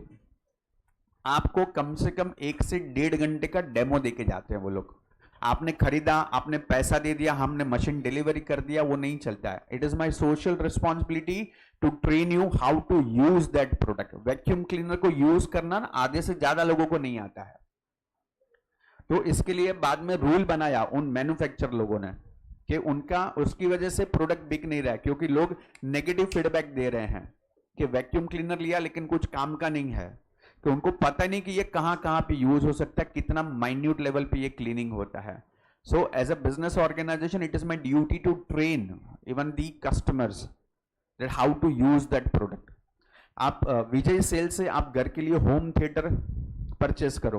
आपको कम से कम 1 से 1.5 घंटे का डेमो देके जाते हैं वो लोग। आपने खरीदा, आपने पैसा दे दिया, हमने मशीन डिलीवरी कर दिया, वो नहीं चलता है। It is my social responsibility to train you how to use that product. Vacuum cleaner को यूज करना ना आधे से ज्यादा लोगों को नहीं आता है, तो इसके लिए बाद में रूल बनाया उन मैन्युफैक्चर लोगों ने कि उनका उसकी वजह से प्रोडक्ट बिक नहीं रहा है, क्योंकि लोग नेगेटिव फीडबैक दे रहे हैं कि वैक्यूम क्लीनर लिया लेकिन कुछ काम का नहीं है, तो उनको पता नहीं कि ये कहां कहां पे यूज हो सकता है, कितना माइन्यूट लेवल पे ये क्लीनिंग होता है। So as a business organisation, it is my duty to train even the customers that how to use that product. आप विजय सेल से आप घर के लिए होम थिएटर परचेस करो।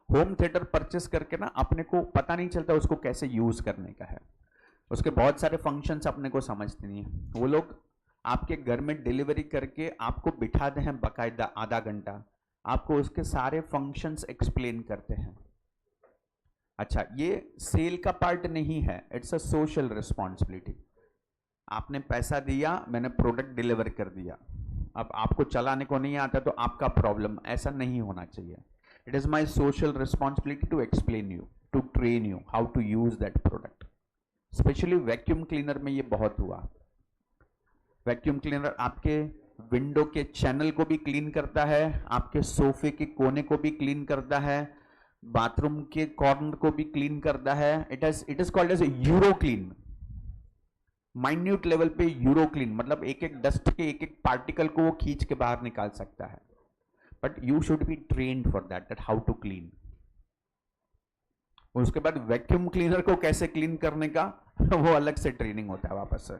होम थिएटर परचेस करके ना अपने को पता नहीं चलता उसको कैसे यूज करने का है। उसके बहुत सारे फंक्शंस अपने को समझते नहीं है। वो लोग आपके घर में डिलीवरी करके आपको बिठाते हैं बाकायदा आधा घंटा, आपको उसके सारे फंक्शंस एक्सप्लेन करते हैं। अच्छा, ये सेल का पार्ट नहीं है, इट्स अ सोशल रिस्पॉन्सिबिलिटी। आपने पैसा दिया, मैंने प्रोडक्ट डिलीवर कर दिया, अब आपको चलाने को नहीं आता तो आपका प्रॉब्लम, ऐसा नहीं होना चाहिए। It is my social responsibility to explain you, to train you how to use that product. Specially vacuum cleaner में ये बहुत हुआ। वैक्यूम क्लीनर आपके विंडो के चैनल को भी क्लीन करता है, आपके सोफे के कोने को भी क्लीन करता है, बाथरूम के कॉर्नर को भी क्लीन करता है। It is called as euro clean. Minute level पे यूरो क्लीन, मतलब एक एक डस्ट के एक एक पार्टिकल को वो खींच के बाहर निकाल सकता है। But you should be trained for that how to clean. उसके बाद वैक्यूम क्लीनर को कैसे क्लीन करने का वो अलग से ट्रेनिंग होता है वापस से।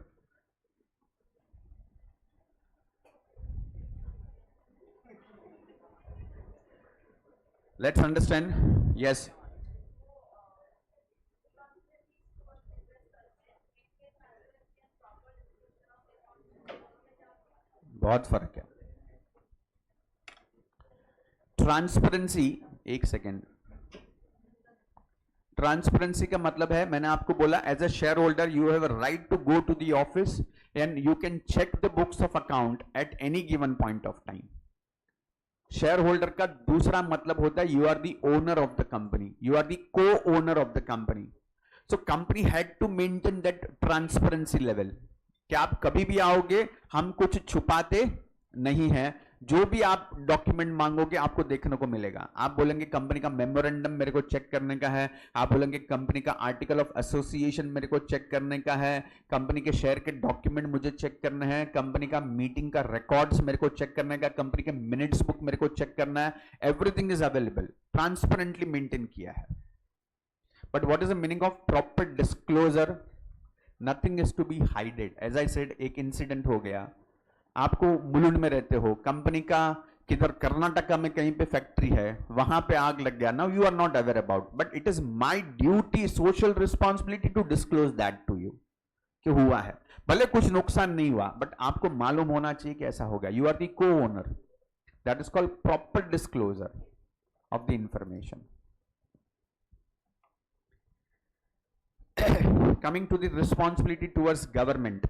Let's understand. यस, बहुत फर्क है। ट्रांसपेरेंसी, एक सेकेंड, ट्रांसपेरेंसी का मतलब है, मैंने आपको बोला as a shareholder you have a right to go to the office and you can check the books of account at any given point of time. Shareholder का दूसरा मतलब होता है you are the owner of the company, you are the co owner of the company. So company had to maintain that transparency level कि आप कभी भी आओगे, हम कुछ छुपाते नहीं है, जो भी आप डॉक्यूमेंट मांगोगे आपको देखने को मिलेगा। आप बोलेंगे कंपनी का मेमोरेंडम मेरे को चेक करने का है, आप बोलेंगे कंपनी का आर्टिकल ऑफ एसोसिएशन मेरे को चेक करने का है, कंपनी के शेयर के डॉक्यूमेंट मुझे चेक करने हैं, कंपनी का मीटिंग का रिकॉर्ड्स मेरे को चेक करने का, कंपनी के मिनट्स बुक मेरे को चेक करना है। Everything is available, transparently maintain किया है। But what is the meaning of proper disclosure? Nothing is to be hided. As I said, एक इंसिडेंट हो गया, आपको मुलुंड में रहते हो, कंपनी का किधर कर्नाटका में कहीं पे फैक्ट्री है, वहां पे आग लग गया, now you are not aware about, but it is my duty, social responsibility to disclose that to you कि हुआ है। भले कुछ नुकसान नहीं हुआ, बट आपको मालूम होना चाहिए कि ऐसा हो गया। You are the co owner, that is called proper disclosure of the information. Coming to the responsibility towards government.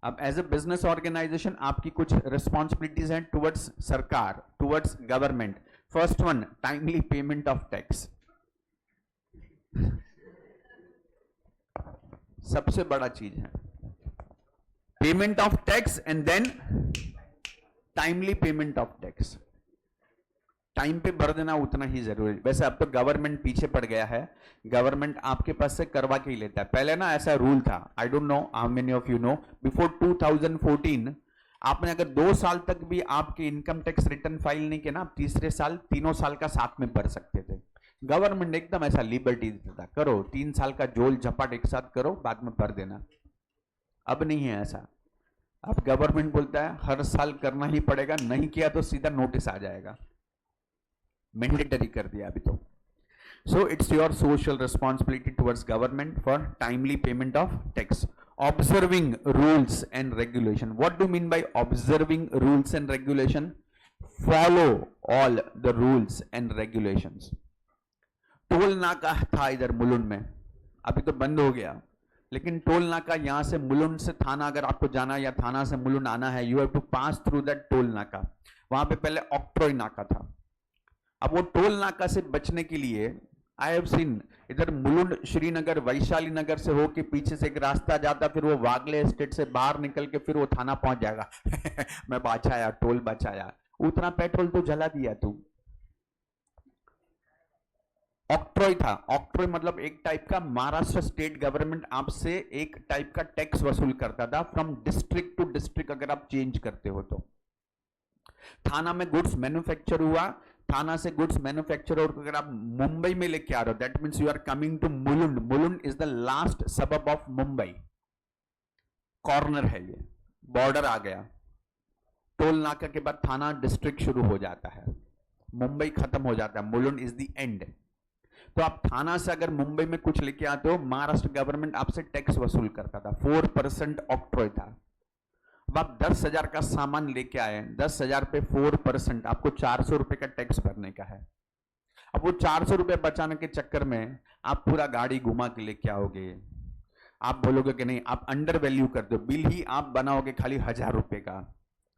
अब एज ए बिजनेस ऑर्गेनाइजेशन आपकी कुछ रिस्पॉन्सिबिलिटीज हैं टुवर्ड्स सरकार, towards government. First one, timely payment of tax. सबसे बड़ा चीज है payment of tax and then timely payment of tax. Time पे भर देना उतना ही जरूरी। वैसे अब तो गवर्नमेंट पीछे पड़ गया है, गवर्नमेंट आपके पास से करवा के ही लेता है। पहले ना ऐसा रूल था, आई don't know how many of you know, before 2014 आपने अगर 2 साल तक भी आपके इनकम टैक्स रिटर्न फाइल नहीं किया ना, आप तीसरे साल 3 साल का साथ में भर सकते थे। गवर्नमेंट एकदम ऐसा लिबर्टी देता था, करो 3 साल का जोल झपाट एक साथ करो, बाद में भर देना। अब नहीं है ऐसा। अब गवर्नमेंट बोलता है हर साल करना ही पड़ेगा, नहीं किया तो सीधा नोटिस आ जाएगा। मैंडेटरी कर दिया अभी तो। So it's your social responsibility towards government for timely payment of tax. Observing rules and regulation. What do mean by observing rules and regulation? Follow all the rules and regulations. Toll नाका था इधर मुलुंड में, अभी तो बंद हो गया, लेकिन टोल नाका यहां से मुलुंड से थाना अगर आपको जाना या थाना से मुलुंड आना है, you have to pass through that toll नाका। वहां पे पहले ऑक्ट्रॉय नाका था। अब वो टोल नाका से बचने के लिए आई हैव सीन इधर मुलुंड श्रीनगर वैशाली नगर से होके पीछे से एक रास्ता जाता, फिर वो वागले एस्टेट से बाहर निकल के फिर वो थाना पहुंच जाएगा। मैं बचाया, टोल बचाया। उतना पेट्रोल तो जला दिया तू। ऑक्ट्रॉय था, ऑक्ट्रॉय मतलब एक टाइप का महाराष्ट्र स्टेट गवर्नमेंट आपसे एक टाइप का टैक्स वसूल करता था फ्रॉम डिस्ट्रिक्ट टू डिस्ट्रिक्ट, अगर आप चेंज करते हो तो। थाना में गुड्स मैन्युफैक्चर हुआ, थाना से गुड्स मैन्युफैक्चर और अगर आप मुंबई में लेके आ रहे हो, that means you are coming to Mulund. Mulund is the last suburb of Mumbai, corner है ये, बॉर्डर आ गया। टोल नाका के बाद थाना डिस्ट्रिक्ट शुरू हो जाता है, मुंबई खत्म हो जाता है, मुलुंड इज द एंड। तो आप थाना से अगर मुंबई में कुछ लेके आते हो, महाराष्ट्र गवर्नमेंट आपसे टैक्स वसूल करता था, 4% ऑक्ट्रॉय था। अब आप 10,000 का सामान लेके आए, 10,000 पे 4%, आपको 400 रुपए का टैक्स भरने का है। अब वो 400 रुपए बचाने के चक्कर में आप पूरा गाड़ी घुमा के लेके आओगे। आप बोलोगे कि नहीं, आप अंडर वैल्यू कर दो, बिल ही आप बनाओगे खाली 1,000 रुपए का।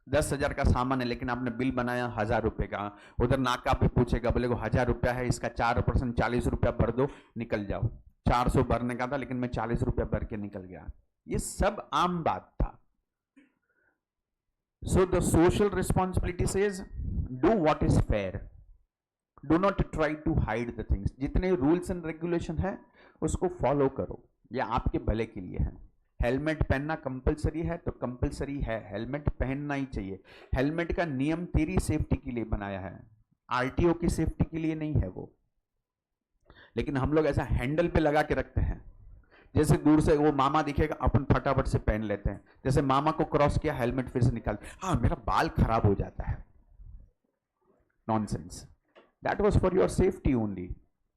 10,000 का सामान है लेकिन आपने बिल बनाया 1,000 रुपए का। उधर नाका पे पूछेगा, बोलेगा 1,000 रुपया है, इसका 4% 40 रुपया भर दो, निकल जाओ। 400 भरने का था लेकिन मैं 40 रुपया भर के निकल गया। ये सब आम बात था। So the social responsibility says, do what is fair. Do not try to hide the things. जितने रूल्स एंड रेगुलेशन है उसको फॉलो करो, ये आपके भले के लिए है। हेलमेट पहनना कंपलसरी है तो कंपलसरी है, हेलमेट पहनना ही चाहिए। हेलमेट का नियम तेरी सेफ्टी के लिए बनाया है, आरटीओ की सेफ्टी के लिए नहीं है वो। लेकिन हम लोग ऐसा हैंडल पे लगा के रखते हैं, जैसे दूर से वो मामा दिखेगा अपन फटाफट से पहन लेते हैं। जैसे मामा को क्रॉस किया, हेलमेट फिर से निकाल, हाँ मेरा बाल खराब हो जाता है। Nonsense, that was for your safety only.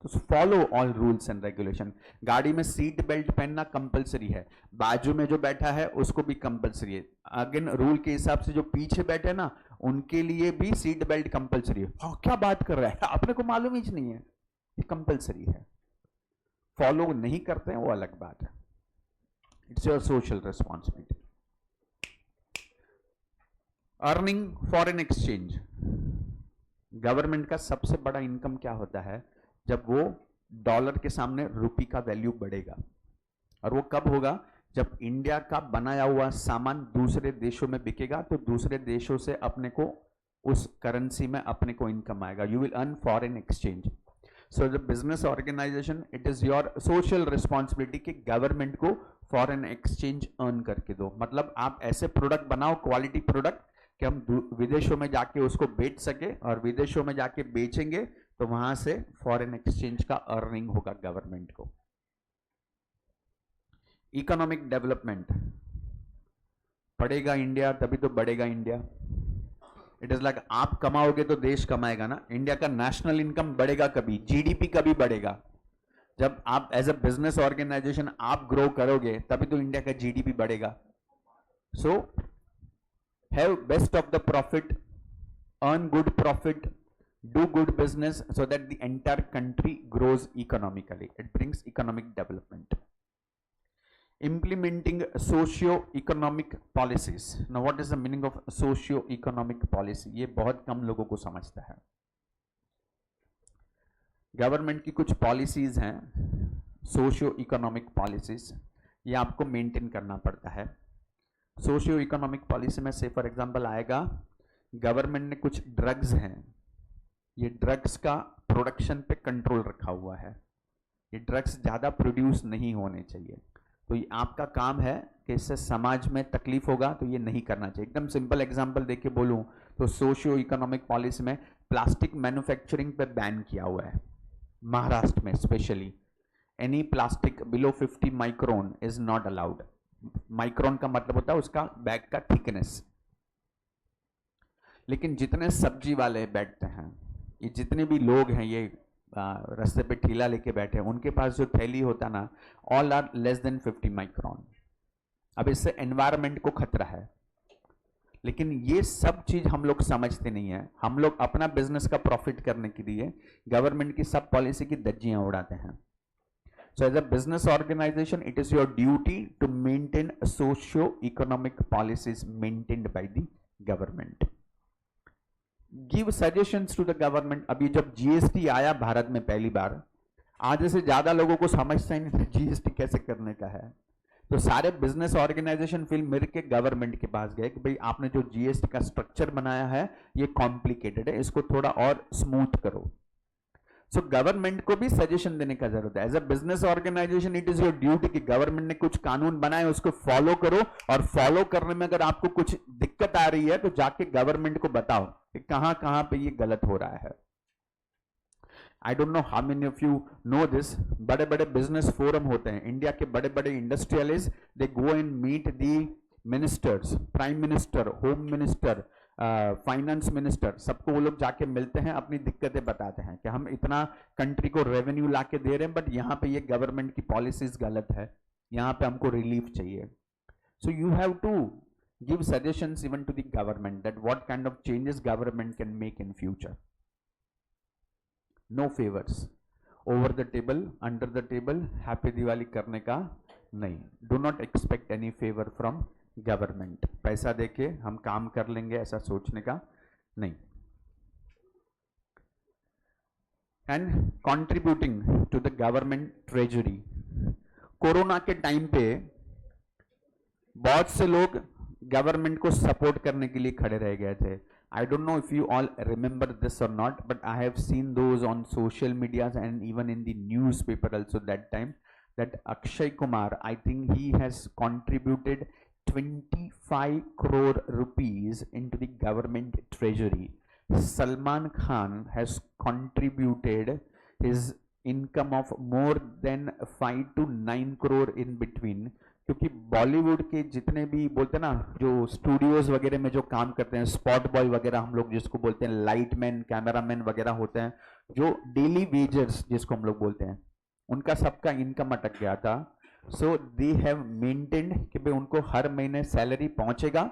तो follow all rules and regulation. गाड़ी में सीट बेल्ट पहनना कंपलसरी है, बाजू में जो बैठा है उसको भी कंपलसरी है। अगेन रूल के हिसाब से जो पीछे बैठे ना उनके लिए भी सीट बेल्ट कंपलसरी है। हाँ क्या बात कर रहा है, अपने को मालूम ही नहीं है, ये कंपलसरी है। फॉलो नहीं करते हैं वो अलग बात है, it's your social responsibility. Earning foreign exchange. Government का सबसे बड़ा इनकम क्या होता है? जब वो डॉलर के सामने रुपी का वैल्यू बढ़ेगा। और वो कब होगा? जब इंडिया का बनाया हुआ सामान दूसरे देशों में बिकेगा तो दूसरे देशों से अपने को उस करेंसी में अपने को इनकम आएगा। You will earn foreign exchange. So the business organisation, it is your social responsibility कि गवर्नमेंट को फॉरेन एक्सचेंज अर्न करके दो। मतलब आप ऐसे प्रोडक्ट बनाओ, क्वालिटी प्रोडक्ट, कि हम विदेशों में जाके उसको बेच सके, और विदेशों में जाके बेचेंगे तो वहां से फॉरेन एक्सचेंज का अर्निंग होगा गवर्नमेंट को। इकोनॉमिक डेवलपमेंट, पढ़ेगा इंडिया तभी तो बढ़ेगा इंडिया। इट इज लाइक आप कमाओगे तो देश कमाएगा ना। इंडिया का नेशनल इनकम बढ़ेगा कभी, जीडीपी कभी बढ़ेगा जब आप एज अ बिजनेस ऑर्गेनाइजेशन आप ग्रो करोगे, तभी तो इंडिया का जीडीपी बढ़ेगा। So have best of the profit, earn good profit, do good business so that the entire country grows economically. It brings economic development. Implementing socio-economic policies. Now what is the meaning of socio-economic policy? ये बहुत कम लोगों को समझता है। Government की कुछ policies हैं, socio-economic policies, ये आपको मेंटेन करना पड़ता है। सोशियो-इकोनॉमिक पॉलिसी में से फॉर एग्जांपल आएगा, गवर्नमेंट ने कुछ ड्रग्स हैं, ये ड्रग्स का प्रोडक्शन पे कंट्रोल रखा हुआ है, ये ड्रग्स ज़्यादा प्रोड्यूस नहीं होने चाहिए। तो ये आपका काम है कि इससे समाज में तकलीफ होगा तो ये नहीं करना चाहिए। एकदम सिंपल एग्जांपल देके बोलूँ तो सोशियो इकोनॉमिक पॉलिसी में प्लास्टिक मैन्युफैक्चरिंग पे बैन किया हुआ है महाराष्ट्र में specially. Any plastic below 50 micron is not allowed. Micron का मतलब होता है उसका बैग का थिकनेस। लेकिन जितने सब्जी वाले बैठते हैं, ये जितने भी लोग हैं, ये रास्ते पे ठेला लेके बैठे हैं, उनके पास जो थैली होता ना, all are less than 50 micron. अब इससे एनवायरनमेंट को खतरा है, लेकिन ये सब चीज हम लोग समझते नहीं है। हम लोग अपना बिजनेस का प्रॉफिट करने के लिए गवर्नमेंट की सब पॉलिसी की धज्जियां उड़ाते हैं। So as a business organisation, it is your duty to maintain socio economic policies maintained by the government. Give suggestions to the government. अभी जब जीएसटी आया भारत में पहली बार, आधे से ज्यादा लोगों को समझता ही नहीं जीएसटी कैसे करने का है। तो सारे बिजनेस ऑर्गेनाइजेशन फिर मिल के गवर्नमेंट के पास गए कि भाई आपने जो जीएसटी का स्ट्रक्चर बनाया है ये कॉम्प्लिकेटेड है, इसको थोड़ा और स्मूथ करो। सो गवर्नमेंट को भी सजेशन देने का जरूरत है। As a business organisation, it is your duty कि गवर्नमेंट ने कुछ कानून बनाए उसको फॉलो करो, और फॉलो करने में अगर आपको कुछ दिक्कत आ रही है तो जाके गवर्नमेंट को बताओ कि कहां कहां पे ये गलत हो रहा है। आई don't know how many of you know this, बड़े बड़े बिजनेस फोरम होते हैं, इंडिया के बड़े बड़े industrialist, they go and meet the ministers, prime minister, home minister, finance minister, सबको वो लोग जाके मिलते हैं, अपनी दिक्कतें बताते हैं कि हम इतना कंट्री को रेवेन्यू ला के दे रहे हैं, बट यहाँ पे ये गवर्नमेंट की पॉलिसीज गलत है, यहाँ पे हमको रिलीफ चाहिए. So you have to give suggestions even to the government that what kind of changes government can make in future. No favors, over the table, under the table, happy Diwali करने का नहीं. Do not expect any favor from government. पैसा देके हम काम कर लेंगे ऐसा सोचने का नहीं. And contributing to the government treasury. Corona के टाइम पे बहुत से लोग गवर्नमेंट को सपोर्ट करने के लिए खड़े रह गए थे. I don't know if you all remember this or not, but I have seen those on social media and even in the newspaper also that time that Akshay Kumar, I think he has contributed 25 crore rupees into the government treasury. Salman Khan has contributed his income of more than 5 to 9 crore in between. क्योंकि बॉलीवुड के जितने भी बोलते हैं ना, जो studios वगैरह में जो काम करते हैं, स्पॉट बॉय वगैरह हम लोग जिसको बोलते हैं, लाइटमैन, कैमरामैन वगैरह होते हैं, जो डेली वेजर्स जिसको हम लोग बोलते हैं, उनका सबका इनकम अटक गया था. सो दे हैव मेंटेन्ड कि भाई उनको हर महीने सैलरी पहुंचेगा,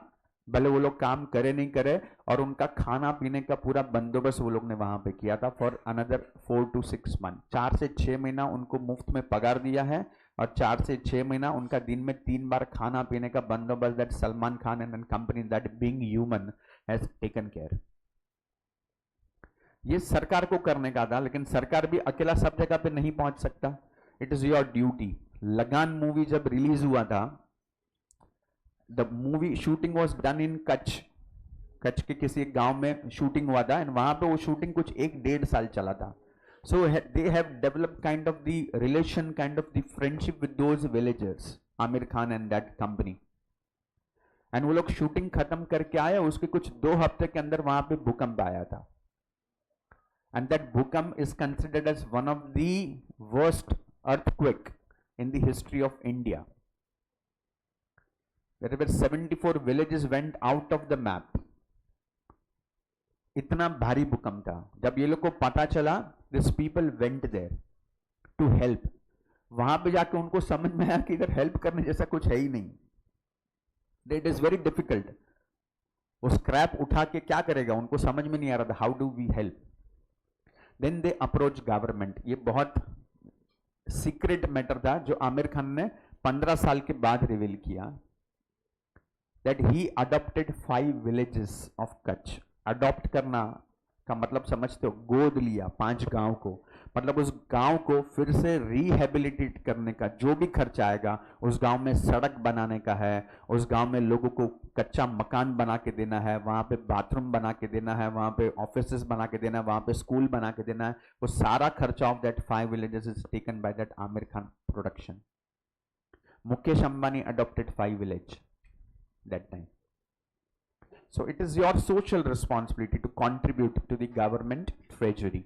भले वो लोग काम करे नहीं करे, और उनका खाना पीने का पूरा बंदोबस्त वो लोग ने वहां पे किया था फॉर अनदर 4 to 6 months. 4 से 6 महीना उनको मुफ्त में पगार दिया है, और 4 से 6 महीना उनका दिन में 3 बार खाना पीने का बंदोबस्त that Salman Khan and company that being human has taken care. ये सरकार को करने का था, लेकिन सरकार भी अकेला सब जगह पे नहीं पहुंच सकता. It is your duty. लगान मूवी जब रिलीज हुआ था, the movie shooting was done in Kutch के किसी एक गांव में शूटिंग हुआ था, एंड वहां पे वो शूटिंग कुछ 1-1.5 साल चला था. So they have developed kind of the relation, kind of the friendship with those villagers, Amir Khan and that company. And वो लोग शूटिंग खत्म करके आए, उसके कुछ 2 हफ्ते के अंदर वहां पे भूकंप आया था. And that भूकंप is considered as one of the worst earthquake in the history of India. There were 74 villages went out of the map. इतना भारी भूकंप था. जब ये लोग को पता चला, this people went there to help. वहां पे जाके उनको समझ में आया कि इधर हेल्प करने जैसा कुछ है ही नहीं. It is very difficult. वो स्क्रैप उठा के क्या करेगा, उनको समझ में नहीं आ रहा था how do we help. Then they approach government. ये बहुत सीक्रेट मैटर था जो आमिर खान ने 15 साल के बाद रिवील किया, that he adopted 5 villages of Kutch. Adopt करना का मतलब समझते हो, गोद लिया 5 गांव को. मतलब उस गांव को फिर से रिहेबिलिटेट करने का जो भी खर्चा आएगा, उस गांव में सड़क बनाने का है, उस गांव में लोगों को कच्चा मकान बना के देना है, वहां पे बाथरूम बना के देना है, वहां पे ऑफिसेस बना के देना है, वहां पे स्कूल बना के देना है. वो सारा खर्चा of that 5 villages is taken by that Aamir Khan production. Mukesh Ambani adopted 5 village that time. So it is your social responsibility to contribute to the government treasury.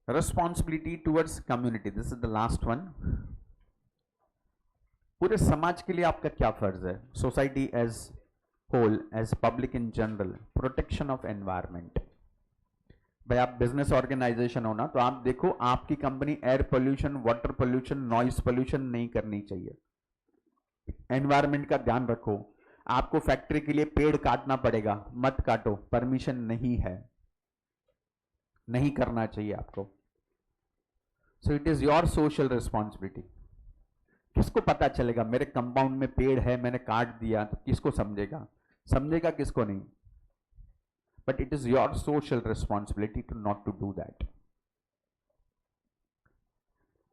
Responsibility towards community. This is the last one. पूरे समाज के लिए आपका क्या फर्ज है? Society as whole, as public in general, protection of environment. भाई आप बिजनेस ऑर्गेनाइजेशन हो ना, तो आप देखो आपकी company air pollution, water pollution, noise pollution नहीं करनी चाहिए. एनवायरमेंट का ध्यान रखो. आपको फैक्ट्री के लिए पेड़ काटना पड़ेगा, मत काटो, परमिशन नहीं है, नहीं करना चाहिए आपको. सो it is your social responsibility. किसको पता चलेगा मेरे कंपाउंड में पेड़ है, मैंने काट दिया, तो किसको समझेगा? समझेगा किसको नहीं. But it is your social responsibility to not to do that.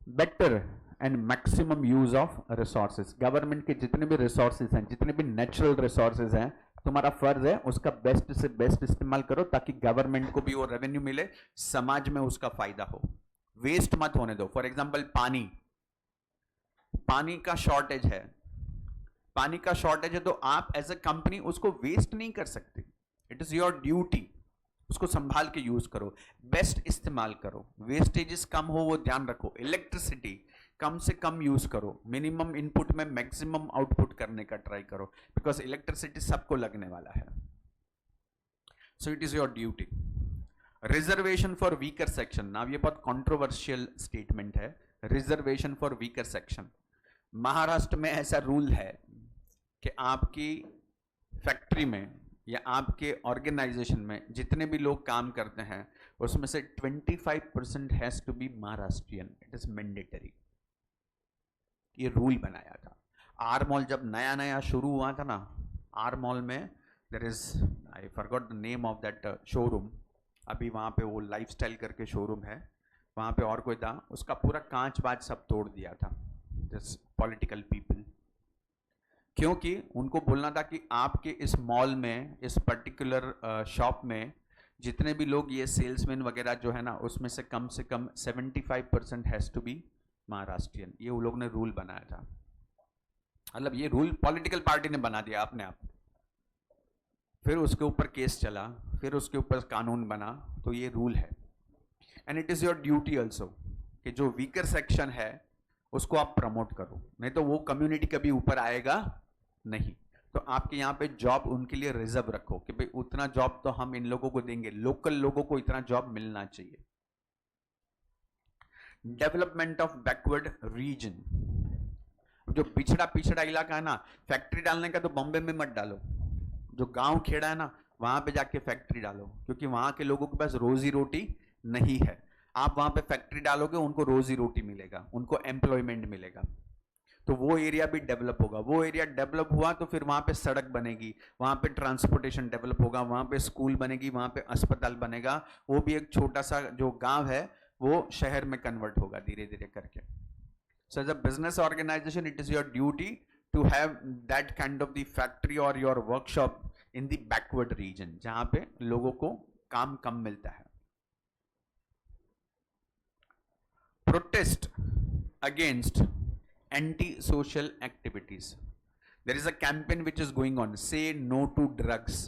Better and maximum use of resources. Government के जितने भी रिसोर्सेज हैं, जितने भी नेचुरल रिसोर्सेज हैं, तुम्हारा फर्ज है उसका बेस्ट से बेस्ट इस्तेमाल करो, ताकि गवर्नमेंट को भी वो रेवेन्यू मिले, समाज में उसका फायदा हो. वेस्ट मत होने दो. फॉर एग्जांपल पानी का शॉर्टेज है, पानी का शॉर्टेज है, तो आप एज अ कंपनी उसको वेस्ट नहीं कर सकते. इट इज योर ड्यूटी, उसको संभाल के यूज करो, बेस्ट इस्तेमाल करो, वेस्टेजेस कम हो वो ध्यान रखो. इलेक्ट्रिसिटी, कम से कम यूज करो, मिनिमम इनपुट में मैक्सिमम आउटपुट करने का ट्राई करो, बिकॉज इलेक्ट्रिसिटी सबको लगने वाला है. सो it is your duty. Reservation for weaker section. Now ये बहुत कंट्रोवर्शियल स्टेटमेंट है. Reservation for weaker section. Maharashtra में ऐसा रूल है कि आपकी फैक्ट्री में या आपके ऑर्गेनाइजेशन में जितने भी लोग काम करते हैं उसमें से 25% has to be Maharashtrian. It is mandatory. ये रूल बनाया था. आर मॉल जब नया नया शुरू हुआ था ना, आर मॉल में there is, I forgot the name of that showroom. अभी वहाँ पे वो लाइफस्टाइल करके शोरूम है, वहाँ पे और कोई था, उसका पूरा कांच बाज सब तोड़ दिया था दिस पॉलिटिकल पीपल. क्योंकि उनको बोलना था कि आपके इस मॉल में, इस पर्टिकुलर शॉप में जितने भी लोग ये सेल्समैन वगैरह जो है ना, उसमें से कम 75% हैज़ टू बी महाराष्ट्रियन. ये वो लोग ने रूल बनाया था. मतलब ये रूल पॉलिटिकल पार्टी ने बना दिया अपने आप. फिर उसके ऊपर केस चला, फिर उसके ऊपर कानून बना, तो ये रूल है. And it is your duty also कि जो वीकर सेक्शन है उसको आप प्रमोट करो, नहीं तो वो कम्युनिटी कभी ऊपर आएगा नहीं. तो आपके यहाँ पे जॉब उनके लिए रिजर्व रखो कि भाई उतना जॉब तो हम इन लोगों को देंगे, लोकल लोगों को इतना जॉब मिलना चाहिए. Development of backward region. जो पिछड़ा इलाका है ना, फैक्ट्री डालने का तो बॉम्बे में मत डालो. जो गांव खेड़ा है ना, वहां पे जाके फैक्ट्री डालो, क्योंकि वहां के लोगों के पास रोजी रोटी नहीं है. आप वहां पे फैक्ट्री डालोगे, उनको रोजी रोटी मिलेगा, उनको एम्प्लॉयमेंट मिलेगा, तो वो एरिया भी डेवलप होगा. वो एरिया डेवलप हुआ तो फिर वहां पे सड़क बनेगी, वहां पे ट्रांसपोर्टेशन डेवलप होगा, वहां पे स्कूल बनेगी, वहां पे अस्पताल बनेगा. वो भी एक छोटा सा जो गांव है वो शहर में कन्वर्ट होगा धीरे धीरे करके. So as a business organisation it is your duty to have that kind of the factory or your workshop in the backward region, जहां पे लोगों को काम कम मिलता है. Protest against anti-social activities. There is a campaign which is going on. Say no to drugs.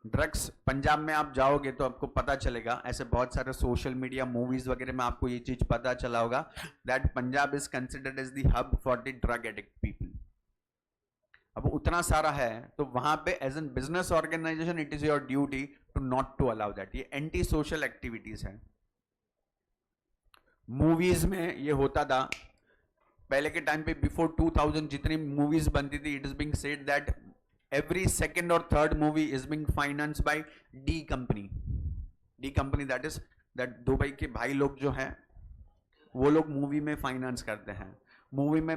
Drugs Punjab में आप जाओगे तो आपको पता चलेगा, ऐसे बहुत सारे सोशल मीडिया मूवीज वगैरह में आपको ये चीज पता चला होगा, that Punjab is considered as the hub for the drug addict people. अब उतना सारा है तो वहां पे as an business organisation it is your duty to not to allow that. ये एंटी सोशल एक्टिविटीज है. मूवीज में ये होता था पहले के टाइम पे, बिफोर 2000 जितनी मूवीज बनती थी, it is being said that every second or third movie is being financed by D company. D company that is that Dubai के भाई लोग जो हैं वो लोग मूवी में फाइनेंस करते हैं. मूवी में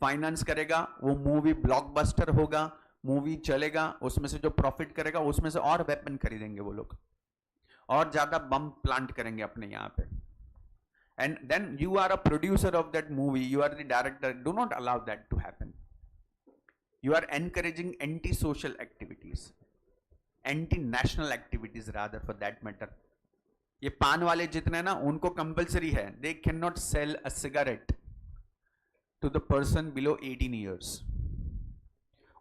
फाइनेंस करेगा, वो मूवी ब्लॉकबस्टर होगा, मूवी चलेगा, उसमें से जो प्रॉफिट करेगा उसमें से और वेपन खरीदेंगे वो लोग, और ज्यादा बम प्लांट करेंगे अपने यहाँ पे. And then you are a producer of that movie, you are the director. Do not allow that to happen. You are encouraging anti-social activities, anti-national activities rather for that matter. ये पान वाले जितने ना, उनको कंपलसरी है, they cannot sell a cigarette to the person below 18 years.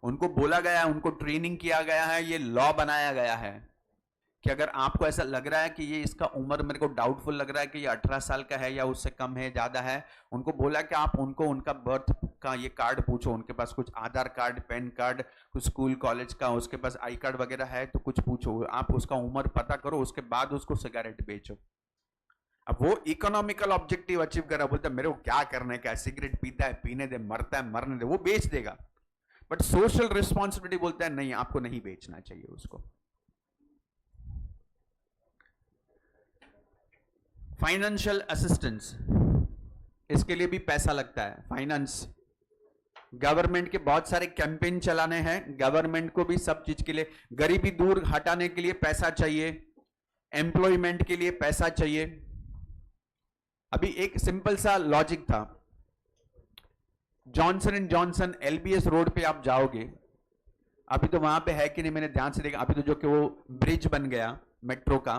उनको बोला गया है, उनको ट्रेनिंग किया गया है, ये लॉ बनाया गया है कि अगर आपको ऐसा लग रहा है कि ये इसका उम्र मेरे को डाउटफुल लग रहा है कि ये 18 साल का है या उससे कम है, ज्यादा है, उनको बोला कि आप उनको उनका बर्थ का ये कार्ड पूछो, उनके पास कुछ आधार कार्ड, पैन कार्ड, कुछ स्कूल कॉलेज का, उसके पास आई कार्ड वगैरह है तो कुछ पूछो, आप उसका उम्र पता करो, उसके बाद उसको सिगरेट बेचो. अब वो इकोनॉमिकल ऑब्जेक्टिव अचीव करा, बोलता है मेरे को क्या करने का है, सिगरेट पीता है पीने दे, मरता है मरने दे, वो बेच देगा. बट सोशल रिस्पॉन्सिबिलिटी बोलता है नहीं, आपको नहीं बेचना चाहिए उसको. फाइनेंशियल असिस्टेंस, इसके लिए भी पैसा लगता है. फाइनेंस, गवर्नमेंट के बहुत सारे कैंपेन चलाने हैं, गवर्नमेंट को भी सब चीज के लिए, गरीबी दूर हटाने के लिए पैसा चाहिए, एम्प्लॉयमेंट के लिए पैसा चाहिए. अभी एक सिंपल सा लॉजिक था, Johnson and Johnson LBS road पे आप जाओगे, अभी तो वहां पे है कि नहीं मैंने ध्यान से देखा, अभी तो जो कि वो ब्रिज बन गया मेट्रो का,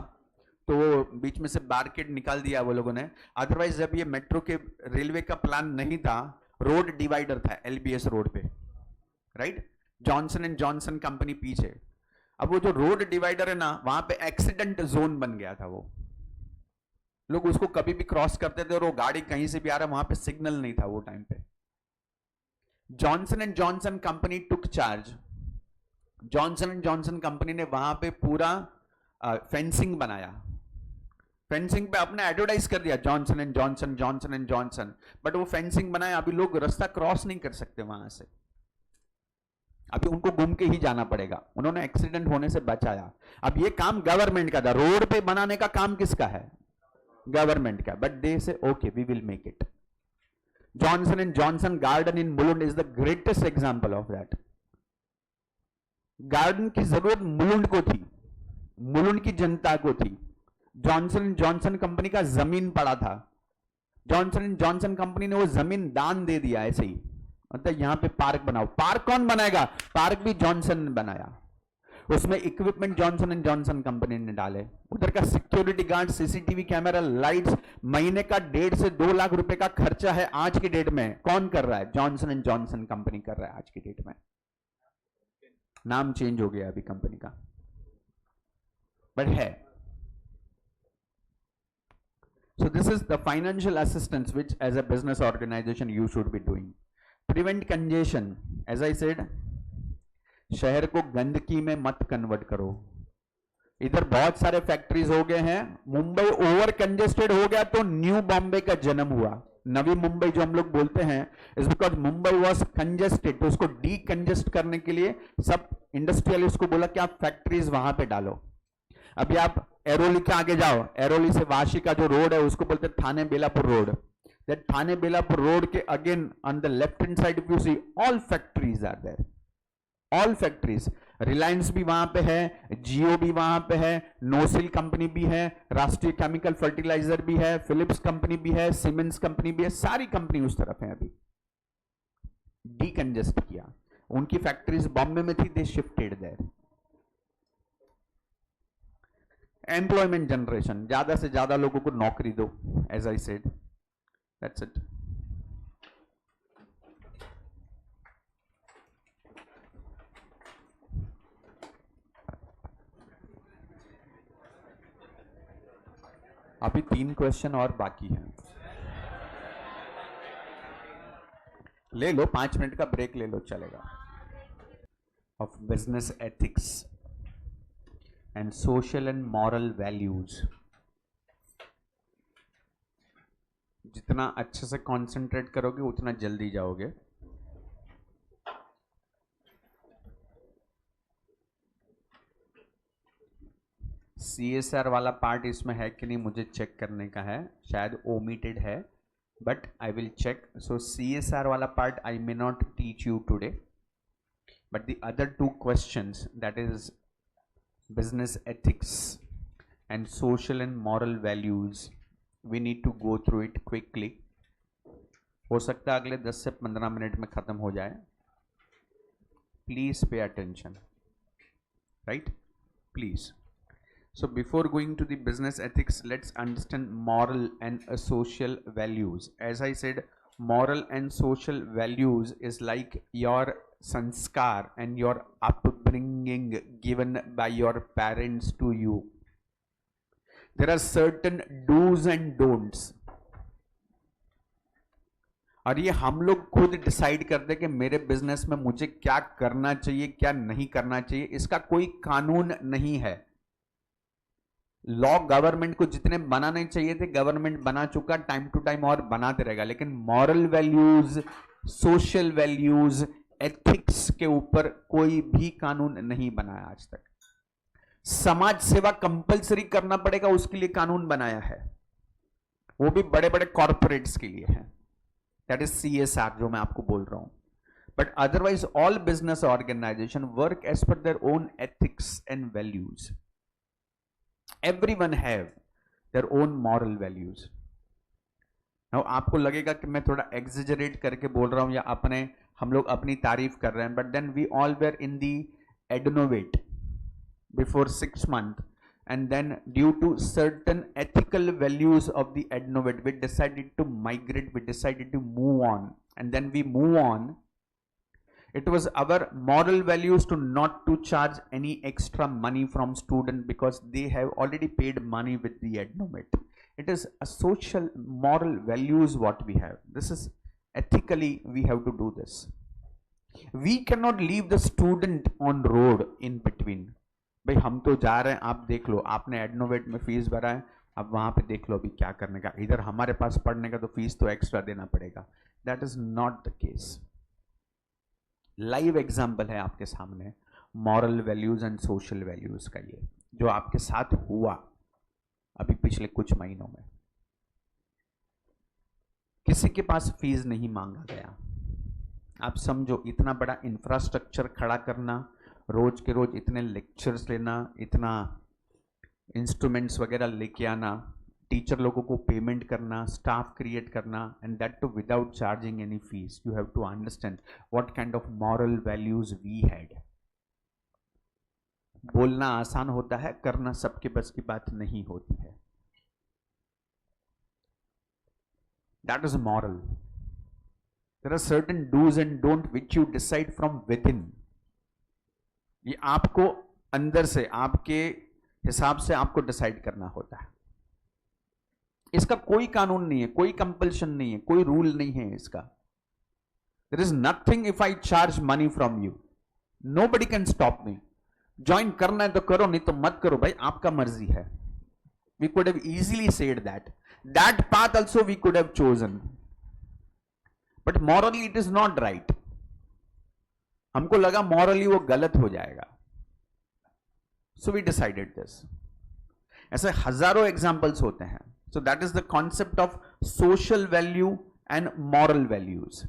तो वो बीच में से बारकेड निकाल दिया वो लोगों ने. अदरवाइज जब ये मेट्रो के रेलवे का प्लान नहीं था, रोड डिवाइडर था एलबीएस रोड पे, right, Johnson and Johnson company पीछे. अब वो जो रोड डिवाइडर है ना, वहां पे एक्सीडेंट जोन बन गया था वो. लोग उसको कभी भी क्रॉस करते थे और वो गाड़ी कहीं से भी आ रहा, वहां पे सिग्नल नहीं था वो टाइम पे। Johnson and Johnson company took charge. Johnson and Johnson company ने वहां पे पूरा फेंसिंग बनाया, फेंसिंग पे अपने एडवर्टाइज कर दिया, Johnson and Johnson, Johnson and Johnson. But वो फेंसिंग बनाया, अभी लोग रास्ता क्रॉस नहीं कर सकते वहां से, अभी उनको घूम के ही जाना पड़ेगा। उन्होंने एक्सीडेंट होने से बचाया। अब ये काम गवर्नमेंट का था, रोड पे बनाने का काम किसका है? गवर्नमेंट का। But they say okay we will make it. Johnson and Johnson garden in Mulund is the greatest example of that. Garden की जरूरत मुलुंड को थी, मुलुंड की जनता को थी। जॉनसन एंड जॉनसन कंपनी का जमीन पड़ा था, जॉनसन एंड जॉनसन कंपनी ने वो जमीन दान दे दिया ऐसे ही, मतलब यहां पे पार्क बनाओ। पार्क कौन बनाएगा? पार्क भी जॉनसन ने बनाया। उसमें equipment Johnson and Johnson company ने डाले। उधर का security guard, CCTV camera, lights, महीने का 1.5 से 2 लाख रुपए का खर्चा है आज की डेट में। कौन कर रहा है? जॉनसन एंड जॉनसन कंपनी कर रहा है आज की डेट में। नाम चेंज हो गया अभी कंपनी का, बट है। So this is the financial assistance which as a business organization you should be doing. Prevent congestion. As I said, शहर को गंदगी में मत कन्वर्ट करो। इधर बहुत सारे फैक्ट्रीज हो गए हैं, मुंबई ओवर कंजेस्टेड हो गया तो न्यू बॉम्बे का जन्म हुआ। नवी मुंबई जो हम लोग बोलते हैं is because Mumbai was congested, तो उसको डी कंजेस्ट करने के लिए सब इंडस्ट्रियलिस्ट को बोला कि आप फैक्ट्रीज वहां पे डालो। अभी आप एरोली के आगे जाओ, एरोली से वाशी का जो रोड है उसको बोलते हैं Thane Belapur road. That Thane Belapur road के again on the left hand side if you see all factories are there, all factories. Reliance भी वहां पे है, जियो भी वहां पे है, नोसिल कंपनी भी है, राष्ट्रीय केमिकल फर्टिलाइजर भी है, फिलिप्स कंपनी भी है, सीमेंस कंपनी भी है, सारी कंपनी उस तरफ है। अभी डीकंजेस्ट किया। उनकी फैक्ट्रीज बॉम्बे में थी, they shifted there. Employment generation, ज्यादा से ज्यादा लोगों को नौकरी दो, as I said, that's it. अभी 3 क्वेश्चन और बाकी हैं, ले लो, 5 मिनट का ब्रेक ले लो, चलेगा। Of business ethics and social and moral values. जितना अच्छे से कंसंट्रेट करोगे उतना जल्दी जाओगे। CSR वाला पार्ट इसमें है कि नहीं मुझे चेक करने का है, शायद ओमिटेड है, but I will check. So CSR वाला part I may not teach you today, but the other 2 questions that is business ethics and social and moral values, we need to go through it quickly. हो सकता है अगले 10 से 15 minute में खत्म हो जाए। Please pay attention, right, please. So before going to the business ethics, let's understand moral and social values. As I said, moral and social values is like your sanskar and your upbringing given by your parents to you. There are certain do's and don'ts, और ये हम लोग खुद decide करते हैं कि मेरे business में मुझे क्या करना चाहिए, क्या नहीं करना चाहिए। इसका कोई कानून नहीं है। लॉ गवर्नमेंट को जितने बनाने चाहिए थे गवर्नमेंट बना चुका, टाइम टू टाइम और बनाते रहेगा, लेकिन moral values, social values, ethics के ऊपर कोई भी कानून नहीं बनाया आज तक। समाज सेवा कंपलसरी करना पड़ेगा, उसके लिए कानून बनाया है, वो भी बड़े बड़े कॉर्पोरेट्स के लिए है। दैट इज CSR जो मैं आपको बोल रहा हूं। But otherwise all business organisation work as per their own ethics and values. Everyone have their own moral values. Now आपको लगेगा कि मैं थोड़ा exaggerate करके बोल रहा हूं या हम लोग अपनी तारीफ कर रहे हैं, but then we all were in the Ednovate before 6 months, and then due to certain ethical values of the Ednovate, we decided to migrate, we decided to move on, and then we move on. It was our moral values to not to charge any extra money from student because they have already paid money with the Ednovate. It is a social moral values what we have. This is ethically we have to do this. We cannot leave the student on road in between. भाई हम तो जा रहे हैं, आप देख लो, आपने एडनोवेट में फीस भरा है, अब वहां पे देख लो अभी क्या करने का, इधर हमारे पास पढ़ने का तो फीस तो एक्स्ट्रा देना पड़ेगा. That is not the case. Live example है आपके सामने moral values and social values का, ये जो आपके साथ हुआ अभी पिछले कुछ महीनों में. किसी के पास फीस नहीं मांगा गया. आप समझो, इतना बड़ा इंफ्रास्ट्रक्चर खड़ा करना, रोज के रोज इतने लेक्चर्स लेना, इतना इंस्ट्रूमेंट्स वगैरह लेके आना, टीचर लोगों को पेमेंट करना, स्टाफ क्रिएट करना, and that too without charging any fees. You have to understand what kind of moral values we had. बोलना आसान होता है, करना सबके बस की बात नहीं होती है. That is moral. There are certain do's and don't which you decide from within. ये आपको अंदर से आपके हिसाब से आपको डिसाइड करना होता है. इसका कोई कानून नहीं है, कोई कंपल्शन नहीं है, कोई रूल नहीं है इसका. There is nothing if I charge money from you. Nobody can stop me. Join करना है तो करो, नहीं तो मत करो भाई, आपका मर्जी है. We could have easily said that. That path also we could have chosen. But morally it is not right. हमको लगा मॉरली वो गलत हो जाएगा, सो वी डिसाइडेड दिस. ऐसे हजारों एग्जाम्पल्स होते हैं. So that is the concept of social value and moral values.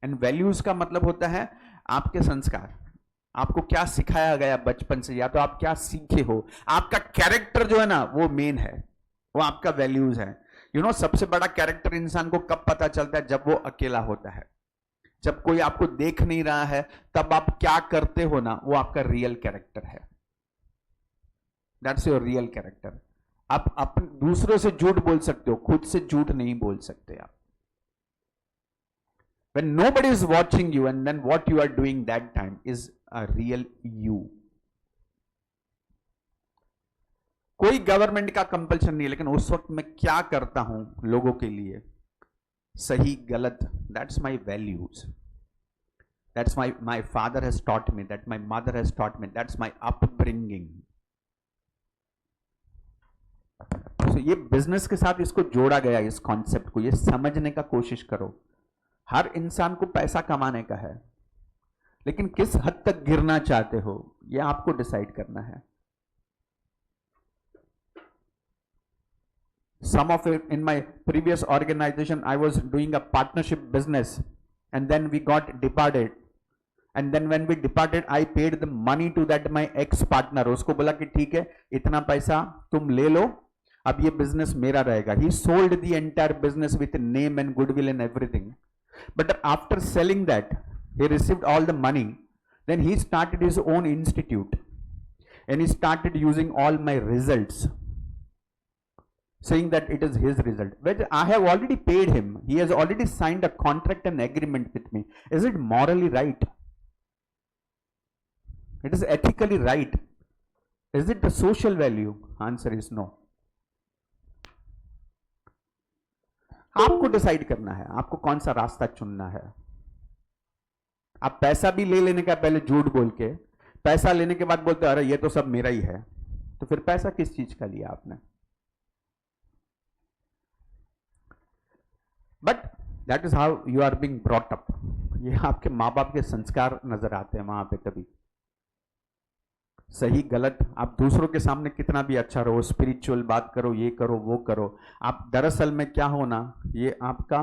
And values का मतलब होता है आपके संस्कार, आपको क्या सिखाया गया बचपन से, या तो आप क्या सीखे हो, आपका कैरेक्टर जो है ना वो मेन है, वो आपका वैल्यूज है. यू नो, सबसे बड़ा कैरेक्टर इंसान को कब पता चलता है? जब वो अकेला होता है, जब कोई आपको देख नहीं रहा है, तब आप क्या करते हो ना, वो आपका रियल कैरेक्टर है. That's your real character. आप अपने दूसरों से झूठ बोल सकते हो, खुद से झूठ नहीं बोल सकते आप. When nobody is watching you, and then what you are doing that time is a real you. कोई गवर्नमेंट का कंपल्शन नहीं है, लेकिन उस वक्त मैं क्या करता हूं लोगों के लिए, सही गलत, that's my values. That's my father has taught me, that my mother has taught me, that's my upbringing. तो ये बिजनेस के साथ इसको जोड़ा गया, इस कॉन्सेप्ट को ये समझने का कोशिश करो. हर इंसान को पैसा कमाने का है, लेकिन किस हद तक गिरना चाहते हो ये आपको डिसाइड करना है. Some of it in my previous organization, I was doing a partnership business, and then we got departed. And then when we departed, I paid the money to that my ex partner. उसको बोला कि ठीक है, इतना पैसा तुम ले लो, अब ये business मेरा रहेगा. He sold the entire business with name and goodwill and everything. But after selling that, he received all the money. Then he started his own institute, and he started using all my results, saying that it is his result. But I have already paid him. He has already signed a contract and agreement with me. Is it morally right? It is ethically right. Is it the social value? Answer is no. आपको decide करना है, आपको कौन सा रास्ता चुनना है. आप पैसा भी ले लेने का पहले झूठ बोल के, पैसा लेने के बाद बोलते अरे ये तो सब मेरा ही है, तो फिर पैसा किस चीज का लिया आपने? But that is how you are being brought up. ये आपके माँ बाप के संस्कार नजर आते हैं वहां पे. कभी सही गलत, आप दूसरों के सामने कितना भी अच्छा रहो, स्पिरिचुअल बात करो, ये करो वो करो, आप दरअसल में क्या हो ना, ये आपका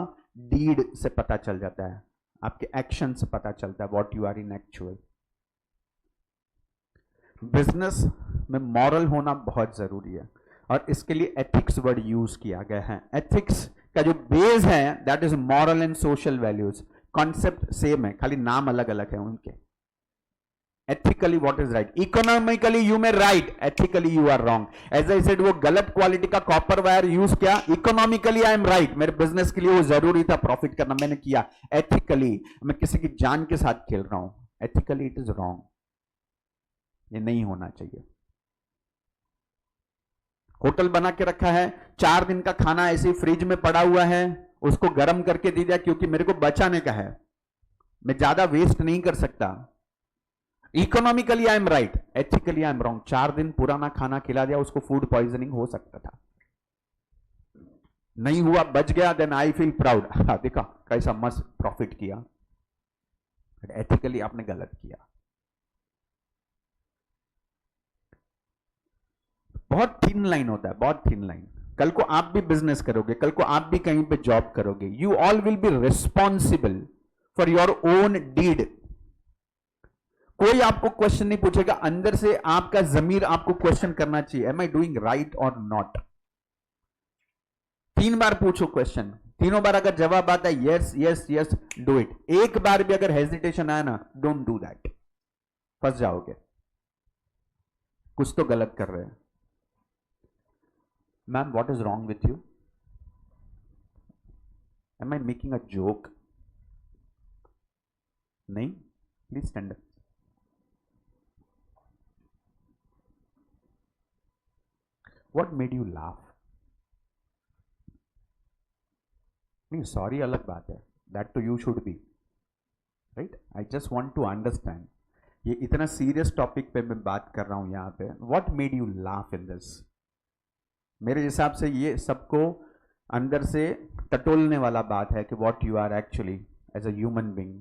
डीड से पता चल जाता है, आपके एक्शन से पता चलता है what you are in actual. Business में मॉरल होना बहुत जरूरी है, और इसके लिए एथिक्स वर्ड यूज किया गया है. एथिक्स का जो बेस है that is moral and social values. Concept same है, खाली नाम अलग अलग है उनके. Ethically what is right, economically you may right, ethically you are wrong. As I said, वो गलत क्वालिटी का कॉपर वायर यूज किया, इकोनॉमिकली आई एम राइट, मेरे बिजनेस के लिए वो जरूरी था प्रॉफिट करना, मैंने किया. एथिकली मैं किसी की जान के साथ खेल रहा हूं, एथिकली इट इज रॉन्ग. ये नहीं होना चाहिए. होटल बना के रखा है, 4 दिन का खाना ऐसे फ्रिज में पड़ा हुआ है, उसको गर्म करके दे दिया क्योंकि मेरे को बचाने का है, मैं ज्यादा वेस्ट नहीं कर सकता। Economically I am right, ethically I am wrong. 4 दिन पुराना खाना खिला दिया, उसको फूड पॉइजनिंग हो सकता था, नहीं हुआ, बच गया, देन आई फील प्राउड। देखा कैसा मस्त प्रॉफिट किया, एथिकली आपने गलत किया। बहुत थिन लाइन होता है, बहुत थिन लाइन। कल को आप भी बिजनेस करोगे, कल को आप भी कहीं पे जॉब करोगे, you all will be responsible for your own deed. कोई आपको क्वेश्चन नहीं पूछेगा, अंदर से आपका जमीर आपको क्वेश्चन करना चाहिए, एम आई डूइंग राइट और नॉट। 3 बार पूछो क्वेश्चन, तीनों बार अगर जवाब आता है yes yes yes, do it. एक बार भी अगर हेजिटेशन आया ना, डोंट डू दैट, फंस जाओगे, कुछ तो गलत कर रहे हैं। Ma'am what is wrong with you, am I making a joke? नहीं, please stand up. What made you laugh? नहीं, सॉरी अलग बात है, that to you should be right. I just want to understand, ये इतना सीरियस टॉपिक पे मैं बात कर रहा हूं यहां पे। What made you laugh in this? मेरे हिसाब से ये सबको अंदर से टटोलने वाला बात है कि what you are actually as a human being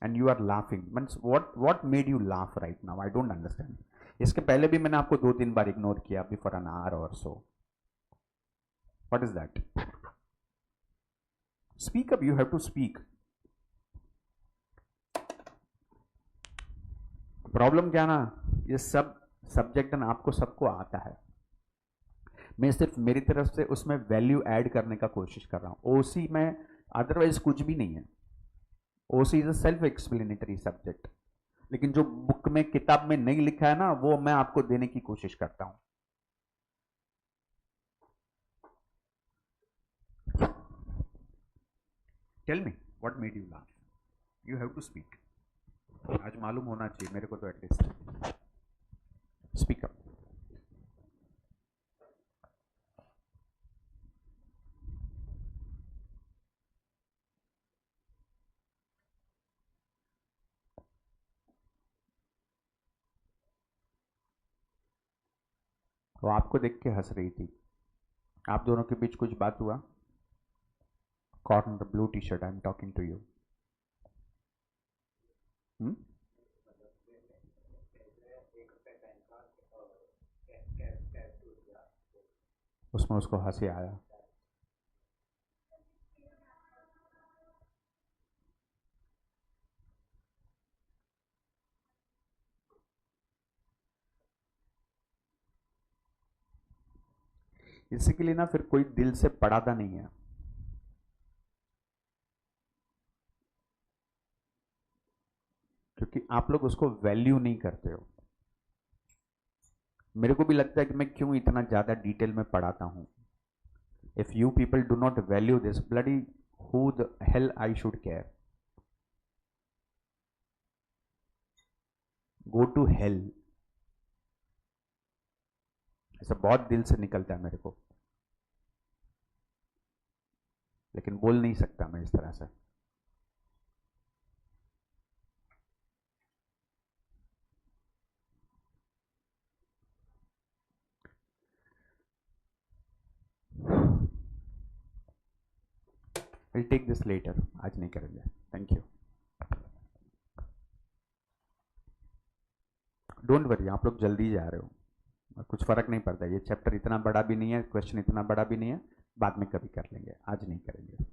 and you are laughing. Means what made you laugh right now? I don't understand. इसके पहले भी मैंने आपको 2-3 बार इग्नोर किया, before an hour or so. What is that? Speak up, you have to speak. Problem क्या ना, ये सब सब्जेक्ट ना आपको सबको आता है, मैं सिर्फ मेरी तरफ से उसमें वैल्यू ऐड करने का कोशिश कर रहा हूं। ओसी में अदरवाइज कुछ भी नहीं है, ओसी is a self explanatory subject, लेकिन जो बुक में किताब में नहीं लिखा है ना, वो मैं आपको देने की कोशिश करता हूं। Tell me what made you laugh, you have to speak. आज मालूम होना चाहिए मेरे को तो, एटलीस्ट स्पीक अप। वो आपको देख के हंस रही थी, आप दोनों के बीच कुछ बात हुआ? Cotton the blue T shirt, I am talking to you. उसमें उसको हंसी आया। इसी के लिए ना फिर कोई दिल से पढ़ाता नहीं है, क्योंकि आप लोग उसको वैल्यू नहीं करते हो। मेरे को भी लगता है कि मैं क्यों इतना ज्यादा डिटेल में पढ़ाता हूं। If you people do not value this, bloody who the hell I should care? Go to hell. ऐसा बहुत दिल से निकलता है मेरे को, लेकिन बोल नहीं सकता मैं इस तरह से। We'll take this later, आज नहीं करेंगे। Thank you. डोंट वरी, आप लोग जल्दी जा रहे हो, कुछ फर्क नहीं पड़ता। ये चैप्टर इतना बड़ा भी नहीं है, क्वेश्चन इतना बड़ा भी नहीं है, बाद में कभी कर लेंगे, आज नहीं करेंगे।